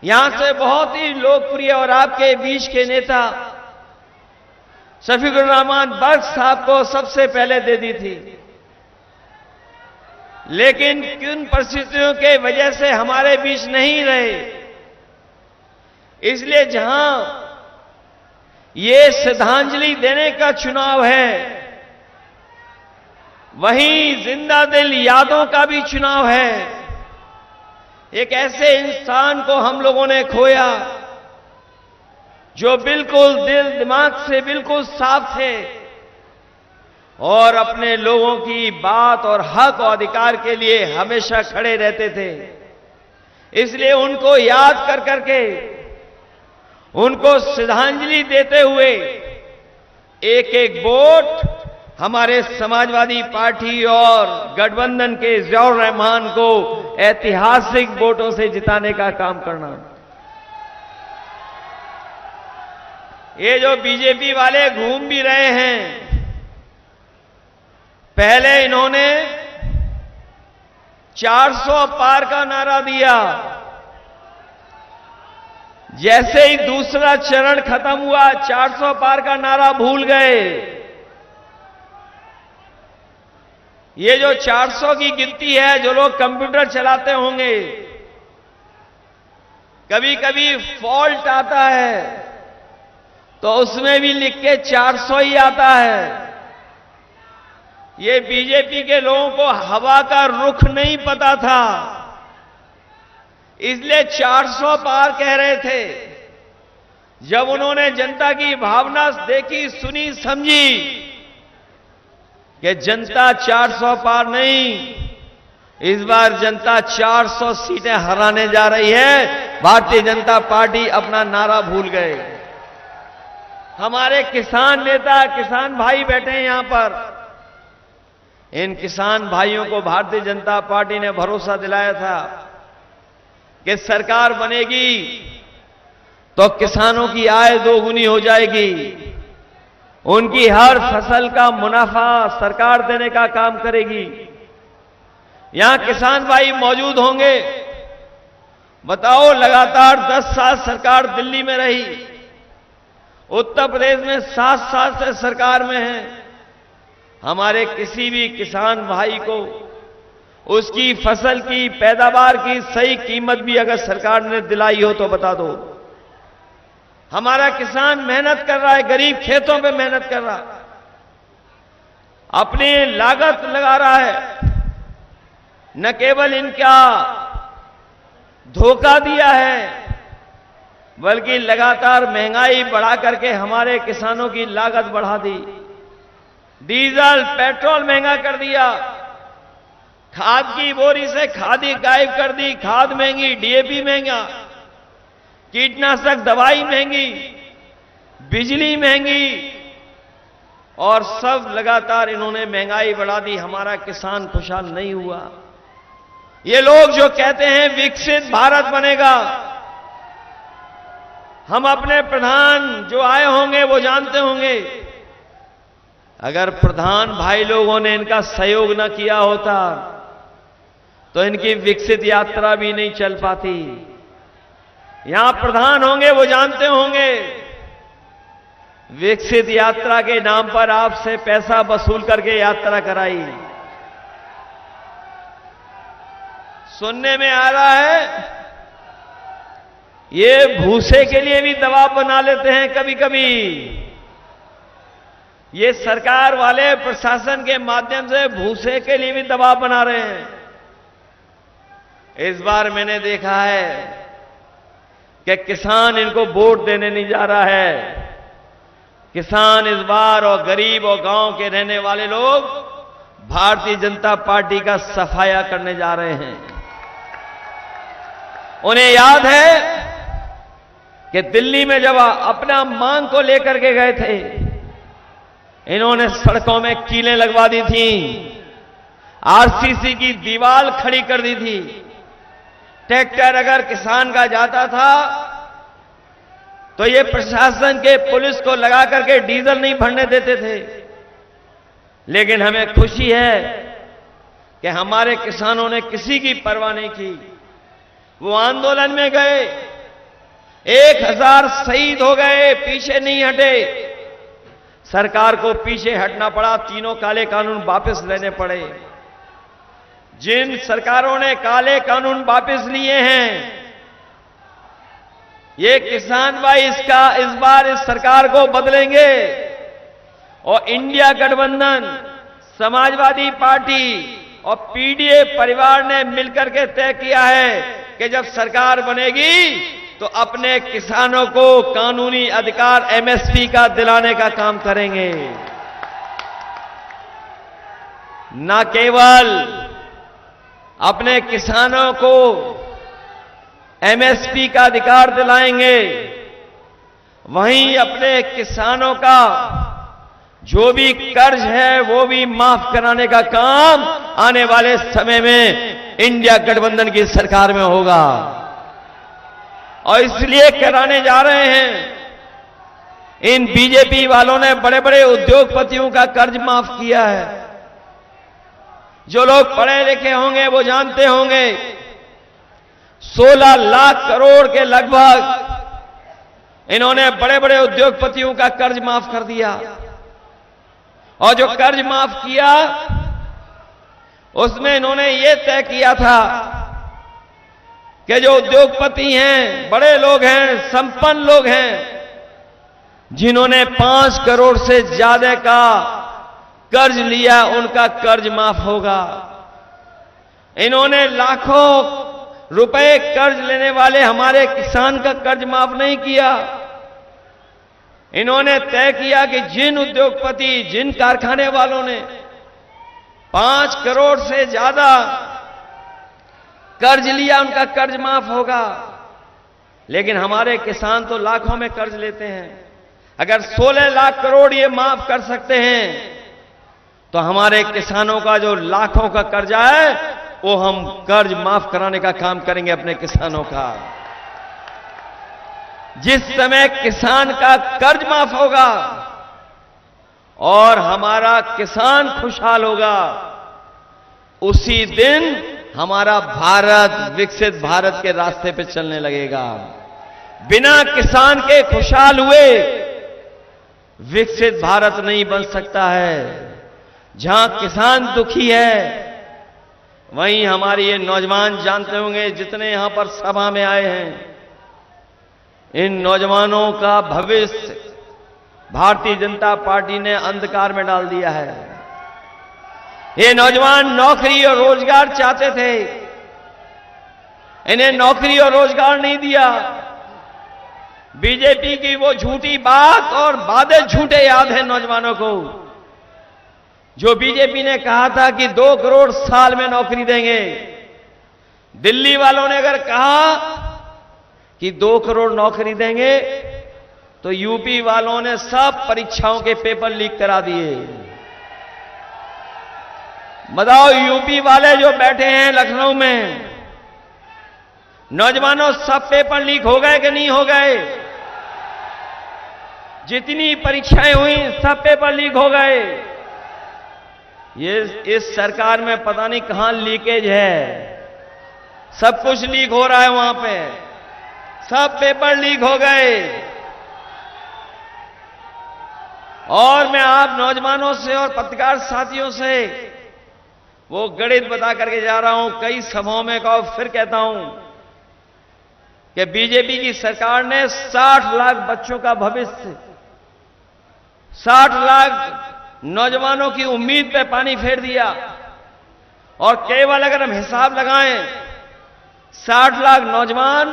यहां से बहुत ही लोकप्रिय और आपके बीच के नेता शफीकुर रहमान बर्क साहब को सबसे पहले दे दी थी, लेकिन किन परिस्थितियों के वजह से हमारे बीच नहीं रहे, इसलिए जहां ये श्रद्धांजलि देने का चुनाव है, वहीं जिंदा दिल यादों का भी चुनाव है। एक ऐसे इंसान को हम लोगों ने खोया जो बिल्कुल दिल दिमाग से बिल्कुल साफ थे और अपने लोगों की बात और हक और अधिकार के लिए हमेशा खड़े रहते थे। इसलिए उनको याद कर करके, उनको श्रद्धांजलि देते हुए एक एक वोट हमारे समाजवादी पार्टी और गठबंधन के जियाउर रहमान को ऐतिहासिक वोटों से जिताने का काम करना। ये जो बीजेपी वाले घूम भी रहे हैं, पहले इन्होंने 400 पार का नारा दिया, जैसे ही दूसरा चरण खत्म हुआ 400 पार का नारा भूल गए। ये जो 400 की गिनती है, जो लोग कंप्यूटर चलाते होंगे, कभी कभी फॉल्ट आता है तो उसमें भी लिख के 400 ही आता है। ये बीजेपी के लोगों को हवा का रुख नहीं पता था, इसलिए 400 पार कह रहे थे। जब उन्होंने जनता की भावना देखी, सुनी, समझी कि जनता 400 पार नहीं, इस बार जनता 400 सीटें हराने जा रही है, भारतीय जनता पार्टी अपना नारा भूल गए। हमारे किसान नेता, किसान भाई बैठे हैं यहां पर। इन किसान भाइयों को भारतीय जनता पार्टी ने भरोसा दिलाया था कि सरकार बनेगी तो किसानों की आय दोगुनी हो जाएगी, उनकी हर फसल का मुनाफा सरकार देने का काम करेगी। यहां किसान भाई मौजूद होंगे। बताओ, लगातार 10 साल सरकार दिल्ली में रही, उत्तर प्रदेश में 7 साल से सरकार में है। हमारे किसी भी किसान भाई को उसकी फसल की पैदावार की सही कीमत भी अगर सरकार ने दिलाई हो तो बता दो। हमारा किसान मेहनत कर रहा है, गरीब खेतों पे मेहनत कर रहा, अपनी लागत लगा रहा है। न केवल इनका धोखा दिया है, बल्कि लगातार महंगाई बढ़ा करके हमारे किसानों की लागत बढ़ा दी। डीजल, पेट्रोल महंगा कर दिया, खाद की बोरी से खादी गायब कर दी, खाद महंगी, डीएपी महंगा, कीटनाशक दवाई महंगी, बिजली महंगी, और सब लगातार इन्होंने महंगाई बढ़ा दी। हमारा किसान खुशहाल नहीं हुआ। ये लोग जो कहते हैं विकसित भारत बनेगा, हम अपने प्रधान जो आए होंगे वो जानते होंगे, अगर प्रधान भाई लोगों ने इनका सहयोग न किया होता तो इनकी विकसित यात्रा भी नहीं चल पाती। यहां प्रधान होंगे वो जानते होंगे, विकसित यात्रा के नाम पर आपसे पैसा वसूल करके यात्रा कराई। सुनने में आ रहा है ये भूसे के लिए भी दबाव बना लेते हैं कभी कभी। ये सरकार वाले प्रशासन के माध्यम से भूसे के लिए भी दबाव बना रहे हैं। इस बार मैंने देखा है कि किसान इनको वोट देने नहीं जा रहा है। किसान इस बार और गरीब और गांव के रहने वाले लोग भारतीय जनता पार्टी का सफाया करने जा रहे हैं। उन्हें याद है कि दिल्ली में जब अपना मांग को लेकर के गए थे, इन्होंने सड़कों में कीलें लगवा दी थी, आरसीसी की दीवार खड़ी कर दी थी। ट्रैक्टर अगर किसान का जाता था तो ये प्रशासन के पुलिस को लगा करके डीजल नहीं भरने देते थे। लेकिन हमें खुशी है कि हमारे किसानों ने किसी की परवाह नहीं की। वो आंदोलन में गए, 1000 शहीद हो गए, पीछे नहीं हटे। सरकार को पीछे हटना पड़ा, तीनों काले कानून वापस लेने पड़े। जिन सरकारों ने काले कानून वापस लिए हैं, ये किसान भाई इस बार इस सरकार को बदलेंगे। और इंडिया गठबंधन, समाजवादी पार्टी और पीडीए परिवार ने मिलकर के तय किया है कि जब सरकार बनेगी तो अपने किसानों को कानूनी अधिकार एमएसपी का दिलाने का काम करेंगे। न केवल अपने किसानों को एमएसपी का अधिकार दिलाएंगे, वहीं अपने किसानों का जो भी कर्ज है वो भी माफ कराने का काम आने वाले समय में इंडिया गठबंधन की सरकार में होगा। और इसलिए कराने जा रहे हैं। इन बीजेपी वालों ने बड़े बड़े उद्योगपतियों का कर्ज माफ किया है। जो लोग पढ़े लिखे होंगे वो जानते होंगे, 16 लाख करोड़ के लगभग इन्होंने बड़े बड़े उद्योगपतियों का कर्ज माफ कर दिया। और जो कर्ज माफ किया उसमें इन्होंने ये तय किया था कि जो उद्योगपति हैं, बड़े लोग हैं, संपन्न लोग हैं, जिन्होंने 5 करोड़ से ज्यादा का कर्ज लिया, उनका कर्ज माफ होगा। इन्होंने लाखों रुपए कर्ज लेने वाले हमारे किसान का कर्ज माफ नहीं किया। इन्होंने तय किया कि जिन उद्योगपति, जिन कारखाने वालों ने 5 करोड़ से ज्यादा कर्ज लिया, उनका कर्ज माफ होगा। लेकिन हमारे किसान तो लाखों में कर्ज लेते हैं। अगर 16 लाख करोड़ ये माफ कर सकते हैं तो हमारे किसानों का जो लाखों का कर्जा है वो हम कर्ज माफ कराने का काम करेंगे अपने किसानों का। जिस समय किसान का कर्ज माफ होगा और हमारा किसान खुशहाल होगा, उसी दिन हमारा भारत विकसित भारत के रास्ते पे चलने लगेगा। बिना किसान के खुशहाल हुए विकसित भारत नहीं बन सकता है। जहां किसान दुखी है, वहीं हमारे ये नौजवान जानते होंगे, जितने यहां पर सभा में आए हैं, इन नौजवानों का भविष्य भारतीय जनता पार्टी ने अंधकार में डाल दिया है। ये नौजवान नौकरी और रोजगार चाहते थे, इन्हें नौकरी और रोजगार नहीं दिया। बीजेपी की वो झूठी बात और वादे झूठे याद है नौजवानों को। जो बीजेपी ने कहा था कि 2 करोड़ साल में नौकरी देंगे, दिल्ली वालों ने अगर कहा कि 2 करोड़ नौकरी देंगे तो यूपी वालों ने सब परीक्षाओं के पेपर लीक करा दिए। बताओ, यूपी वाले जो बैठे हैं लखनऊ में, नौजवानों, सब पेपर लीक हो गए कि नहीं हो गए? जितनी परीक्षाएं हुई सब पेपर लीक हो गए। ये इस सरकार में पता नहीं कहां लीकेज है, सब कुछ लीक हो रहा है वहां पे, सब पेपर लीक हो गए। और मैं आप नौजवानों से और पत्रकार साथियों से वो गणित बता करके जा रहा हूं, कई सभाओं में कहा, फिर कहता हूं कि बीजेपी की सरकार ने 60 लाख बच्चों का भविष्य, 60 लाख नौजवानों की उम्मीद पे पानी फेर दिया। और केवल अगर हम हिसाब लगाएं, 60 लाख नौजवान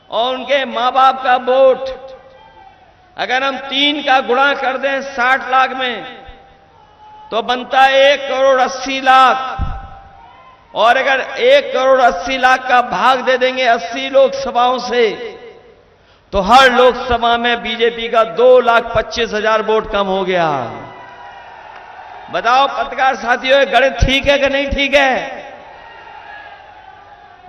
और उनके मां बाप का वोट अगर हम 3 का गुणा कर दें 60 लाख में, तो बनता है 1 करोड़ 80 लाख। और अगर 1 करोड़ 80 लाख का भाग दे देंगे 80 लोकसभाओं से, तो हर लोकसभा में बीजेपी का 2,25,000 वोट कम हो गया। बताओ पत्रकार साथियों, ये गणित ठीक है कि नहीं ठीक है?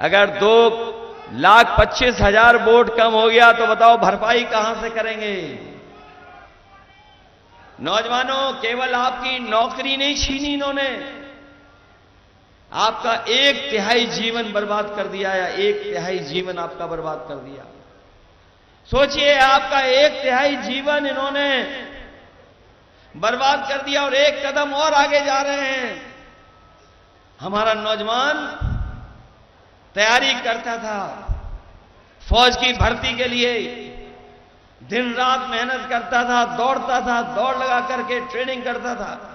अगर 2,25,000 वोट कम हो गया तो बताओ भरपाई कहां से करेंगे? नौजवानों, केवल आपकी नौकरी नहीं छीनी इन्होंने, आपका 1/3 जीवन बर्बाद कर दिया, या 1/3 जीवन आपका बर्बाद कर दिया। सोचिए, आपका 1/3 जीवन इन्होंने बर्बाद कर दिया और एक कदम और आगे जा रहे हैं। हमारा नौजवान तैयारी करता था फौज की भर्ती के लिए, दिन रात मेहनत करता था, दौड़ता था, दौड़ लगा करके ट्रेनिंग करता था।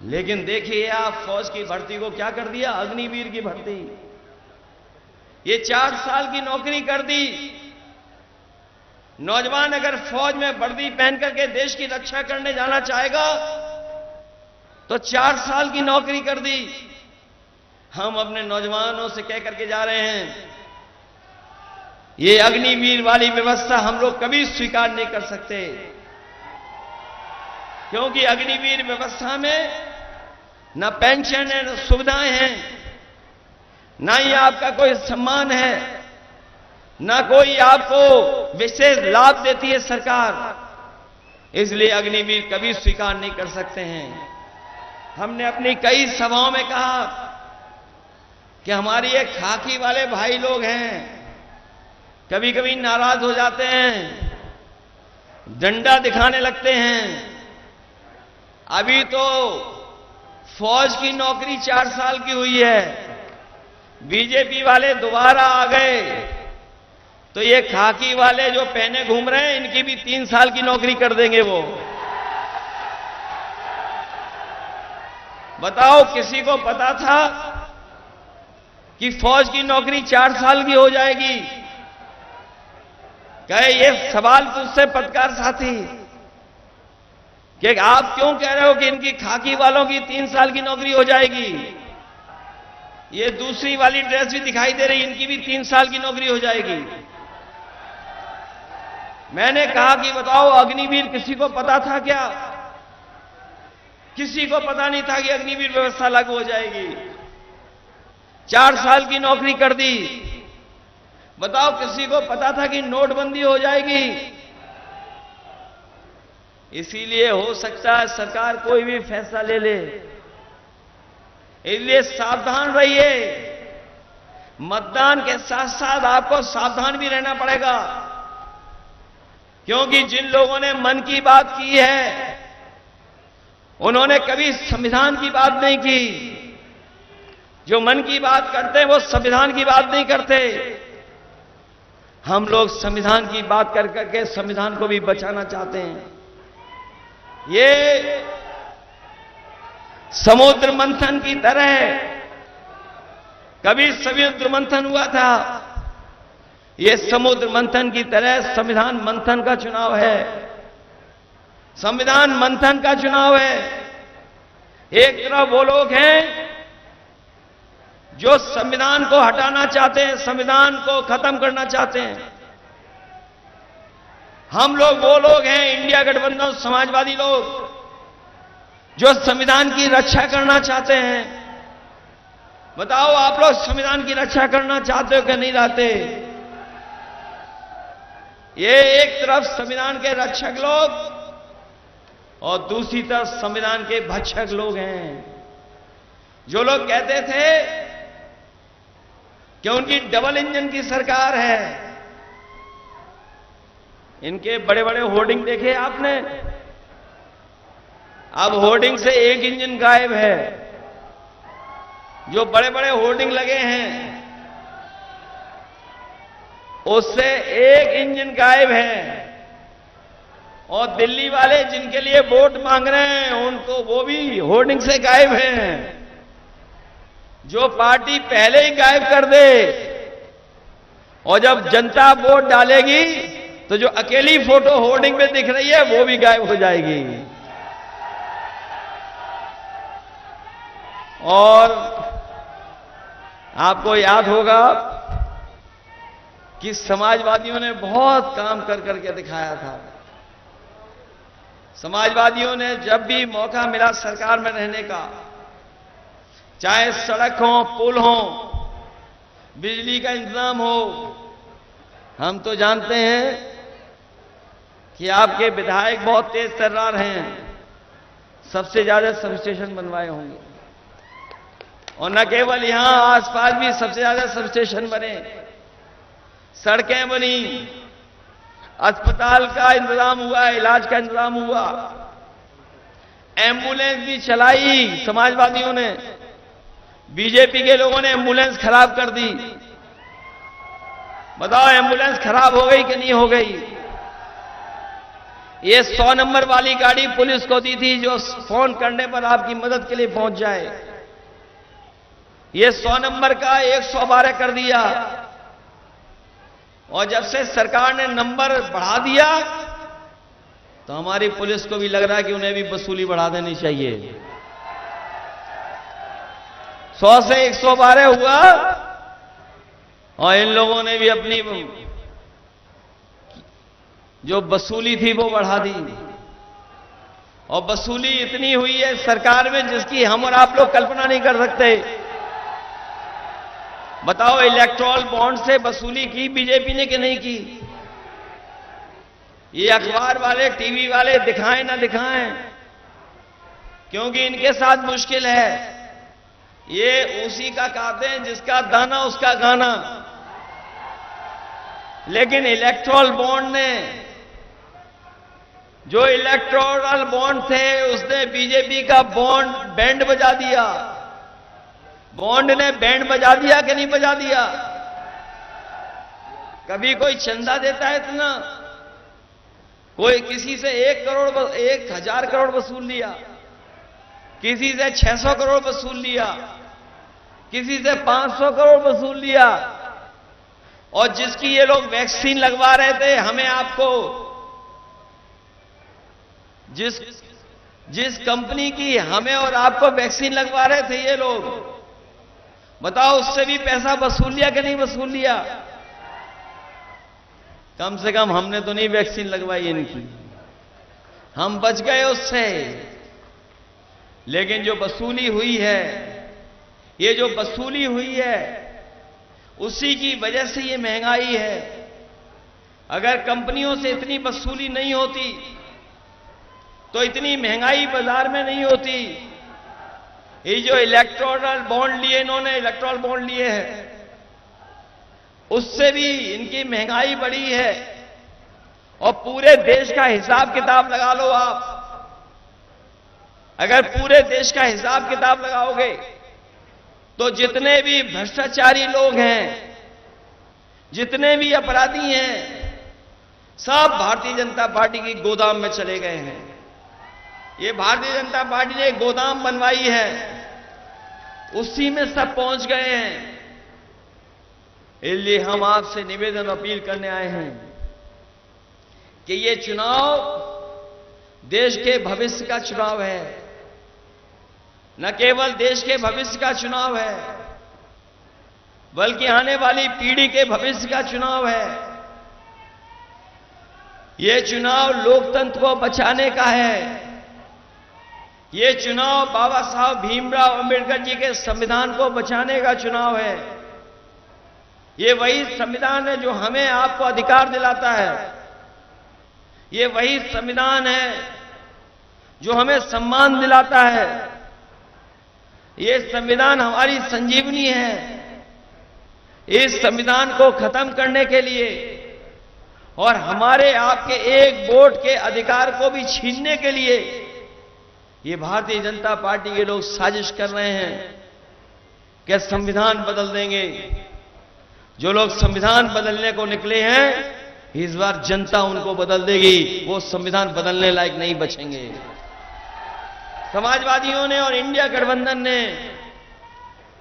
लेकिन देखिए आप फौज की भर्ती को क्या कर दिया, अग्निवीर की भर्ती। ये 4 साल की नौकरी कर दी। नौजवान अगर फौज में वर्दी पहन करके देश की रक्षा करने जाना चाहेगा तो 4 साल की नौकरी कर दी। हम अपने नौजवानों से कह करके जा रहे हैं, ये अग्निवीर वाली व्यवस्था हम लोग कभी स्वीकार नहीं कर सकते, क्योंकि अग्निवीर व्यवस्था में न पेंशन है, न सुविधाएं हैं, ना ही आपका कोई सम्मान है, ना कोई आपको विशेष लाभ देती है सरकार। इसलिए अग्निवीर कभी स्वीकार नहीं कर सकते हैं। हमने अपनी कई सभाओं में कहा कि हमारी ये खाकी वाले भाई लोग हैं, कभी कभी नाराज हो जाते हैं, डंडा दिखाने लगते हैं। अभी तो फौज की नौकरी 4 साल की हुई है, बीजेपी वाले दोबारा आ गए तो ये खाकी वाले जो पहने घूम रहे हैं, इनकी भी 3 साल की नौकरी कर देंगे वो। बताओ, किसी को पता था कि फौज की नौकरी 4 साल की हो जाएगी? कहे ये सवाल तुझसे पत्रकार साथी कि आप क्यों कह रहे हो कि इनकी खाकी वालों की 3 साल की नौकरी हो जाएगी? ये दूसरी वाली ड्रेस भी दिखाई दे रही, इनकी भी 3 साल की नौकरी हो जाएगी। मैंने कहा कि बताओ, अग्निवीर किसी को पता था क्या? किसी को पता नहीं था कि अग्निवीर व्यवस्था लागू हो जाएगी। 4 साल की नौकरी कर दी। बताओ, किसी को पता था कि नोटबंदी हो जाएगी? इसीलिए हो सकता है सरकार कोई भी फैसला ले ले, इसलिए सावधान रहिए। मतदान के साथ साथ आपको सावधान भी रहना पड़ेगा, क्योंकि जिन लोगों ने मन की बात की है उन्होंने कभी संविधान की बात नहीं की। जो मन की बात करते हैं वो संविधान की बात नहीं करते। हम लोग संविधान की बात कर करके संविधान को भी बचाना चाहते हैं। ये समुद्र मंथन की तरह कभी समुद्र मंथन हुआ था, ये समुद्र मंथन की तरह संविधान मंथन का चुनाव है। संविधान मंथन का चुनाव है। एक तरफ वो लोग हैं जो संविधान को हटाना चाहते हैं, संविधान को खत्म करना चाहते हैं। हम लोग वो लोग हैं, इंडिया गठबंधन समाजवादी लोग, जो संविधान की रक्षा करना चाहते हैं। बताओ, आप लोग संविधान की रक्षा करना चाहते हो कि नहीं चाहते? ये एक तरफ संविधान के रक्षक लोग और दूसरी तरफ संविधान के भक्षक लोग हैं। जो लोग कहते थे कि उनकी डबल इंजन की सरकार है, इनके बड़े बड़े होर्डिंग देखे आपने? अब होर्डिंग से एक इंजन गायब है। जो बड़े बड़े होर्डिंग लगे हैं उससे एक इंजन गायब है। और दिल्ली वाले जिनके लिए वोट मांग रहे हैं उनको, वो भी होर्डिंग से गायब हैं। जो पार्टी पहले ही गायब कर दे और जब जनता वोट डालेगी तो जो अकेली फोटो होर्डिंग में दिख रही है वो भी गायब हो जाएगी। और आपको याद होगा कि समाजवादियों ने बहुत काम कर करके दिखाया था। समाजवादियों ने जब भी मौका मिला सरकार में रहने का, चाहे सड़क हो, पुल हो, बिजली का इंतजाम हो, हम तो जानते हैं कि आपके विधायक बहुत तेज तर्रार हैं, सबसे ज्यादा सब स्टेशन बनवाए होंगे। और न केवल यहां, आसपास भी सबसे ज्यादा सब स्टेशन बने, सड़कें बनी, अस्पताल का इंतजाम हुआ, इलाज का इंतजाम हुआ, एम्बुलेंस भी चलाई समाजवादियों ने। बीजेपी के लोगों ने एम्बुलेंस खराब कर दी। बताओ एम्बुलेंस खराब हो गई कि नहीं हो गई? ये 100 नंबर वाली गाड़ी पुलिस को दी थी जो फोन करने पर आपकी मदद के लिए पहुंच जाए। ये 100 नंबर का 112 कर दिया। और जब से सरकार ने नंबर बढ़ा दिया तो हमारी पुलिस को भी लग रहा है कि उन्हें भी वसूली बढ़ा देनी चाहिए। 100 से 112 हुआ और इन लोगों ने भी अपनी जो वसूली थी वो बढ़ा दी। और वसूली इतनी हुई है सरकार में जिसकी हम और आप लोग कल्पना नहीं कर सकते। बताओ इलेक्टोरल बॉन्ड से वसूली की बीजेपी ने कि नहीं की? ये अखबार वाले, टीवी वाले दिखाएं ना दिखाएं, क्योंकि इनके साथ मुश्किल है। ये उसी का खाते हैं जिसका दाना उसका गाना। लेकिन इलेक्टोरल बॉन्ड ने, जो इलेक्टोरल बॉन्ड थे उसने बीजेपी का बॉन्ड बैंड बजा दिया। बॉन्ड ने बैंड बजा दिया कि नहीं बजा दिया? कभी कोई चंदा देता है इतना? कोई किसी से 1,000 करोड़ वसूल लिया, किसी से 600 करोड़ वसूल लिया, किसी से 500 करोड़ वसूल लिया। और जिसकी ये लोग वैक्सीन लगवा रहे थे, हमें आपको, जिस कंपनी की हमें और आपको वैक्सीन लगवा रहे थे ये लोग, बताओ उससे भी पैसा वसूल लिया कि नहीं वसूल लिया? कम से कम हमने तो नहीं वैक्सीन लगवाई इनकी, हम बच गए उससे। लेकिन जो वसूली हुई है, ये जो वसूली हुई है, उसी की वजह से ये महंगाई है। अगर कंपनियों से इतनी वसूली नहीं होती तो इतनी महंगाई बाजार में नहीं होती। ये जो इलेक्टोरल बॉन्ड लिए इन्होंने, इलेक्टोरल बॉन्ड लिए हैं, उससे भी इनकी महंगाई बढ़ी है। और पूरे देश का हिसाब किताब लगा लो आप। अगर पूरे देश का हिसाब किताब लगाओगे तो जितने भी भ्रष्टाचारी लोग हैं, जितने भी अपराधी हैं, सब भारतीय जनता पार्टी की गोदाम में चले गए हैं। ये भारतीय जनता पार्टी ने एक गोदाम बनवाई है, उसी में सब पहुंच गए हैं। इसलिए हम आपसे निवेदन अपील करने आए हैं कि ये चुनाव देश के भविष्य का चुनाव है। न केवल देश के भविष्य का चुनाव है, बल्कि आने वाली पीढ़ी के भविष्य का चुनाव है। ये चुनाव लोकतंत्र को बचाने का है। ये चुनाव बाबा साहब भीमराव अंबेडकर जी के संविधान को बचाने का चुनाव है। ये वही संविधान है जो हमें आपको अधिकार दिलाता है। ये वही संविधान है जो हमें सम्मान दिलाता है। ये संविधान हमारी संजीवनी है। इस संविधान को खत्म करने के लिए और हमारे आपके एक वोट के अधिकार को भी छीनने के लिए ये भारतीय जनता पार्टी के लोग साजिश कर रहे हैं कि संविधान बदल देंगे। जो लोग संविधान बदलने को निकले हैं, इस बार जनता उनको बदल देगी। वो संविधान बदलने लायक नहीं बचेंगे। समाजवादियों ने और इंडिया गठबंधन ने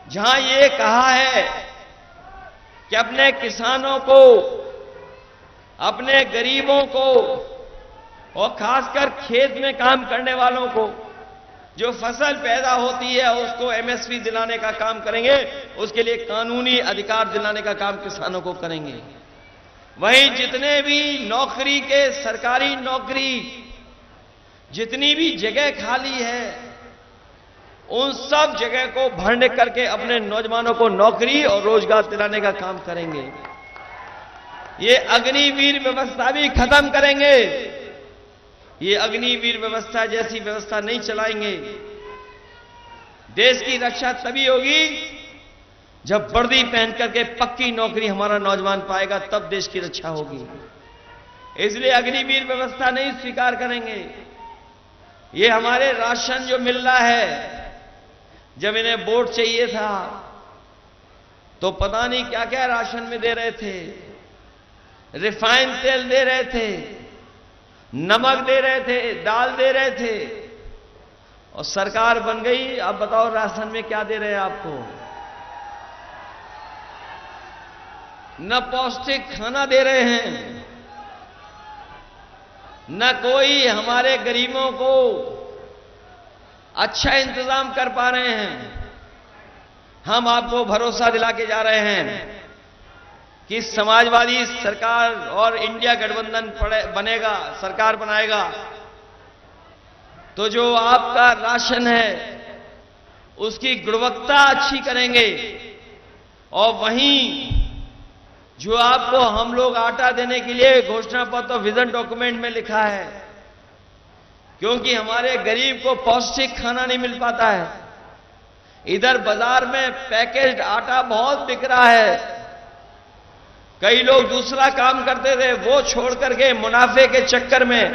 जहां ये कहा है कि अपने किसानों को, अपने गरीबों को और खासकर खेत में काम करने वालों को जो फसल पैदा होती है उसको एमएसपी दिलाने का काम करेंगे, उसके लिए कानूनी अधिकार दिलाने का काम किसानों को करेंगे। वहीं जितने भी नौकरी के, सरकारी नौकरी जितनी भी जगह खाली है, उन सब जगह को भरने करके अपने नौजवानों को नौकरी और रोजगार दिलाने का काम करेंगे। ये अग्निवीर व्यवस्था भी खत्म करेंगे। ये अग्निवीर व्यवस्था जैसी व्यवस्था नहीं चलाएंगे देश की रक्षा तभी होगी जब वर्दी पहन करके पक्की नौकरी हमारा नौजवान पाएगा, तब देश की रक्षा होगी। इसलिए अग्निवीर व्यवस्था नहीं स्वीकार करेंगे। ये हमारे राशन जो मिल रहा है, जब इन्हें वोट चाहिए था तो पता नहीं क्या क्या राशन में दे रहे थे, रिफाइंड तेल दे रहे थे, नमक दे रहे थे, दाल दे रहे थे, और सरकार बन गई। अब बताओ राशन में क्या दे रहे हैं आपको? न पौष्टिक खाना दे रहे हैं, न कोई हमारे गरीबों को अच्छा इंतजाम कर पा रहे हैं। हम आपको भरोसा दिला के जा रहे हैं कि समाजवादी सरकार और इंडिया गठबंधन बनेगा, सरकार बनाएगा, तो जो आपका राशन है उसकी गुणवत्ता अच्छी करेंगे। और वहीं जो आपको हम लोग आटा देने के लिए घोषणा पत्र विजन डॉक्यूमेंट में लिखा है, क्योंकि हमारे गरीब को पौष्टिक खाना नहीं मिल पाता है। इधर बाजार में पैकेज्ड आटा बहुत बिक रहा है। कई लोग दूसरा काम करते थे, वो छोड़ करके मुनाफे के चक्कर में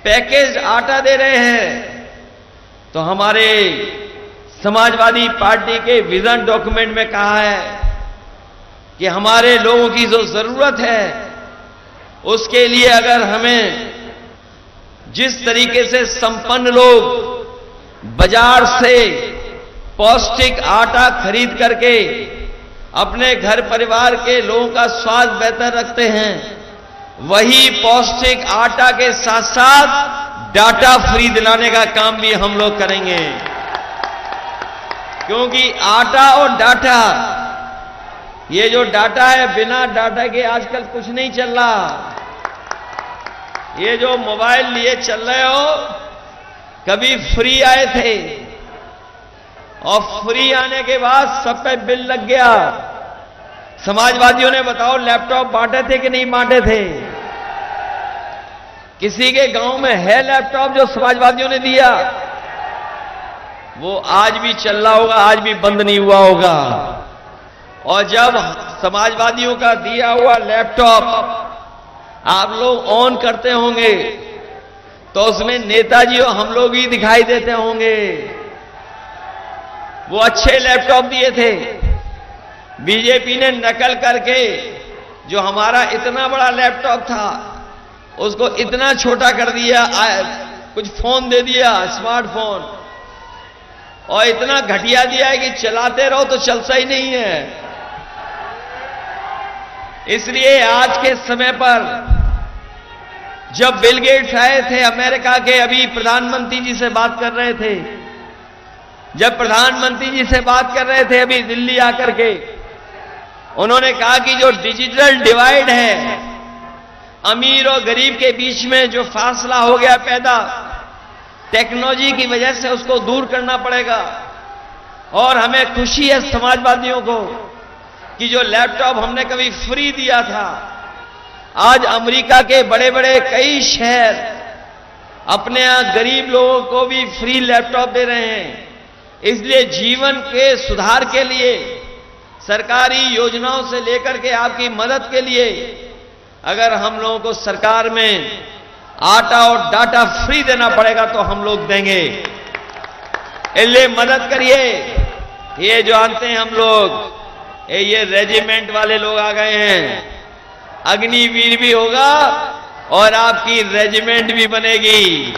पैकेज्ड आटा दे रहे हैं। तो हमारे समाजवादी पार्टी के विजन डॉक्यूमेंट में कहा है कि हमारे लोगों की जो जरूरत है उसके लिए अगर हमें जिस तरीके से संपन्न लोग बाजार से पौष्टिक आटा खरीद करके अपने घर परिवार के लोगों का स्वास्थ्य बेहतर रखते हैं, वही पौष्टिक आटा के साथ साथ डाटा फ्री दिलाने का काम भी हम लोग करेंगे। क्योंकि आटा और डाटा, ये जो डाटा है, बिना डाटा के आजकल कुछ नहीं चल रहा। ये जो मोबाइल लिए चल रहे हो, कभी फ्री आए थे और फ्री आने के बाद सब पे बिल लग गया। समाजवादियों ने बताओ लैपटॉप बांटे थे कि नहीं बांटे थे? किसी के गांव में है लैपटॉप जो समाजवादियों ने दिया? वो आज भी चल रहा होगा, आज भी बंद नहीं हुआ होगा। और जब समाजवादियों का दिया हुआ लैपटॉप आप लोग ऑन करते होंगे तो उसमें नेताजी और हम लोग ही दिखाई देते होंगे। वो अच्छे लैपटॉप दिए थे, बीजेपी ने नकल करके जो हमारा इतना बड़ा लैपटॉप था उसको इतना छोटा कर दिया, कुछ फोन दे दिया, स्मार्टफोन, और इतना घटिया दिया है कि चलाते रहो तो चलता ही नहीं है। इसलिए आज के समय पर जब बिल गेट्स आए थे अमेरिका के, अभी प्रधानमंत्री जी से बात कर रहे थे, जब प्रधानमंत्री जी से बात कर रहे थे अभी दिल्ली आकर के, उन्होंने कहा कि जो डिजिटल डिवाइड है, अमीर और गरीब के बीच में जो फासला हो गया पैदा टेक्नोलॉजी की वजह से, उसको दूर करना पड़ेगा। और हमें खुशी है समाजवादियों को कि जो लैपटॉप हमने कभी फ्री दिया था, आज अमेरिका के बड़े बड़े कई शहर अपने यहां गरीब लोगों को भी फ्री लैपटॉप दे रहे हैं। इसलिए जीवन के सुधार के लिए सरकारी योजनाओं से लेकर के आपकी मदद के लिए अगर हम लोगों को सरकार में आटा और डाटा फ्री देना पड़ेगा तो हम लोग देंगे। इसलिए मदद करिए। ये जो आते हैं हम लोग, ये रेजिमेंट वाले लोग आ गए हैं, अग्निवीर भी होगा और आपकी रेजिमेंट भी बनेगी।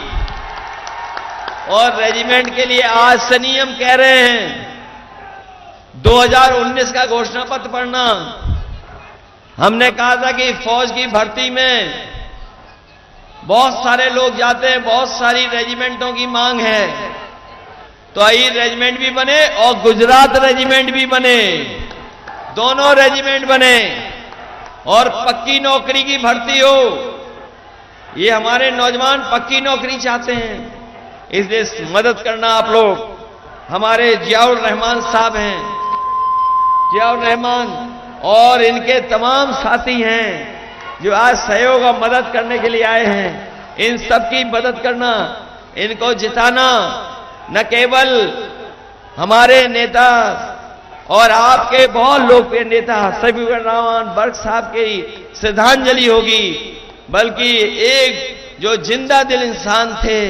और रेजिमेंट के लिए आज से नियम कह रहे हैं, 2019 का घोषणा पत्र पढ़ना। हमने कहा था कि फौज की भर्ती में बहुत सारे लोग जाते हैं, बहुत सारी रेजिमेंटों की मांग है, तो आई रेजिमेंट भी बने और गुजरात रेजिमेंट भी बने, दोनों रेजिमेंट बने और पक्की नौकरी की भर्ती हो। ये हमारे नौजवान पक्की नौकरी चाहते हैं, इसलिए मदद करना आप लोग। हमारे जियाउर रहमान साहब हैं, जियाउर रहमान और इनके तमाम साथी हैं जो आज सहयोग और मदद करने के लिए आए हैं। इन सब की मदद करना, इनको जिताना न केवल हमारे नेता और आपके बहुत लोकप्रिय नेता सफीउर रहमान वर्क साहब की श्रद्धांजलि होगी, बल्कि एक जो जिंदा दिल इंसान थे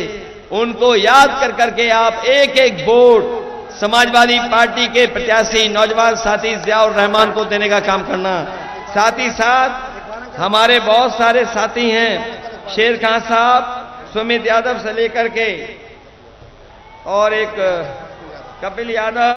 उनको याद कर करके आप एक एक वोट समाजवादी पार्टी के प्रत्याशी नौजवान साथी जियाउर रहमान को देने का काम करना। साथ ही साथ हमारे बहुत सारे साथी हैं, शेर खान साहब, सुमित यादव से लेकर के और एक कपिल यादव।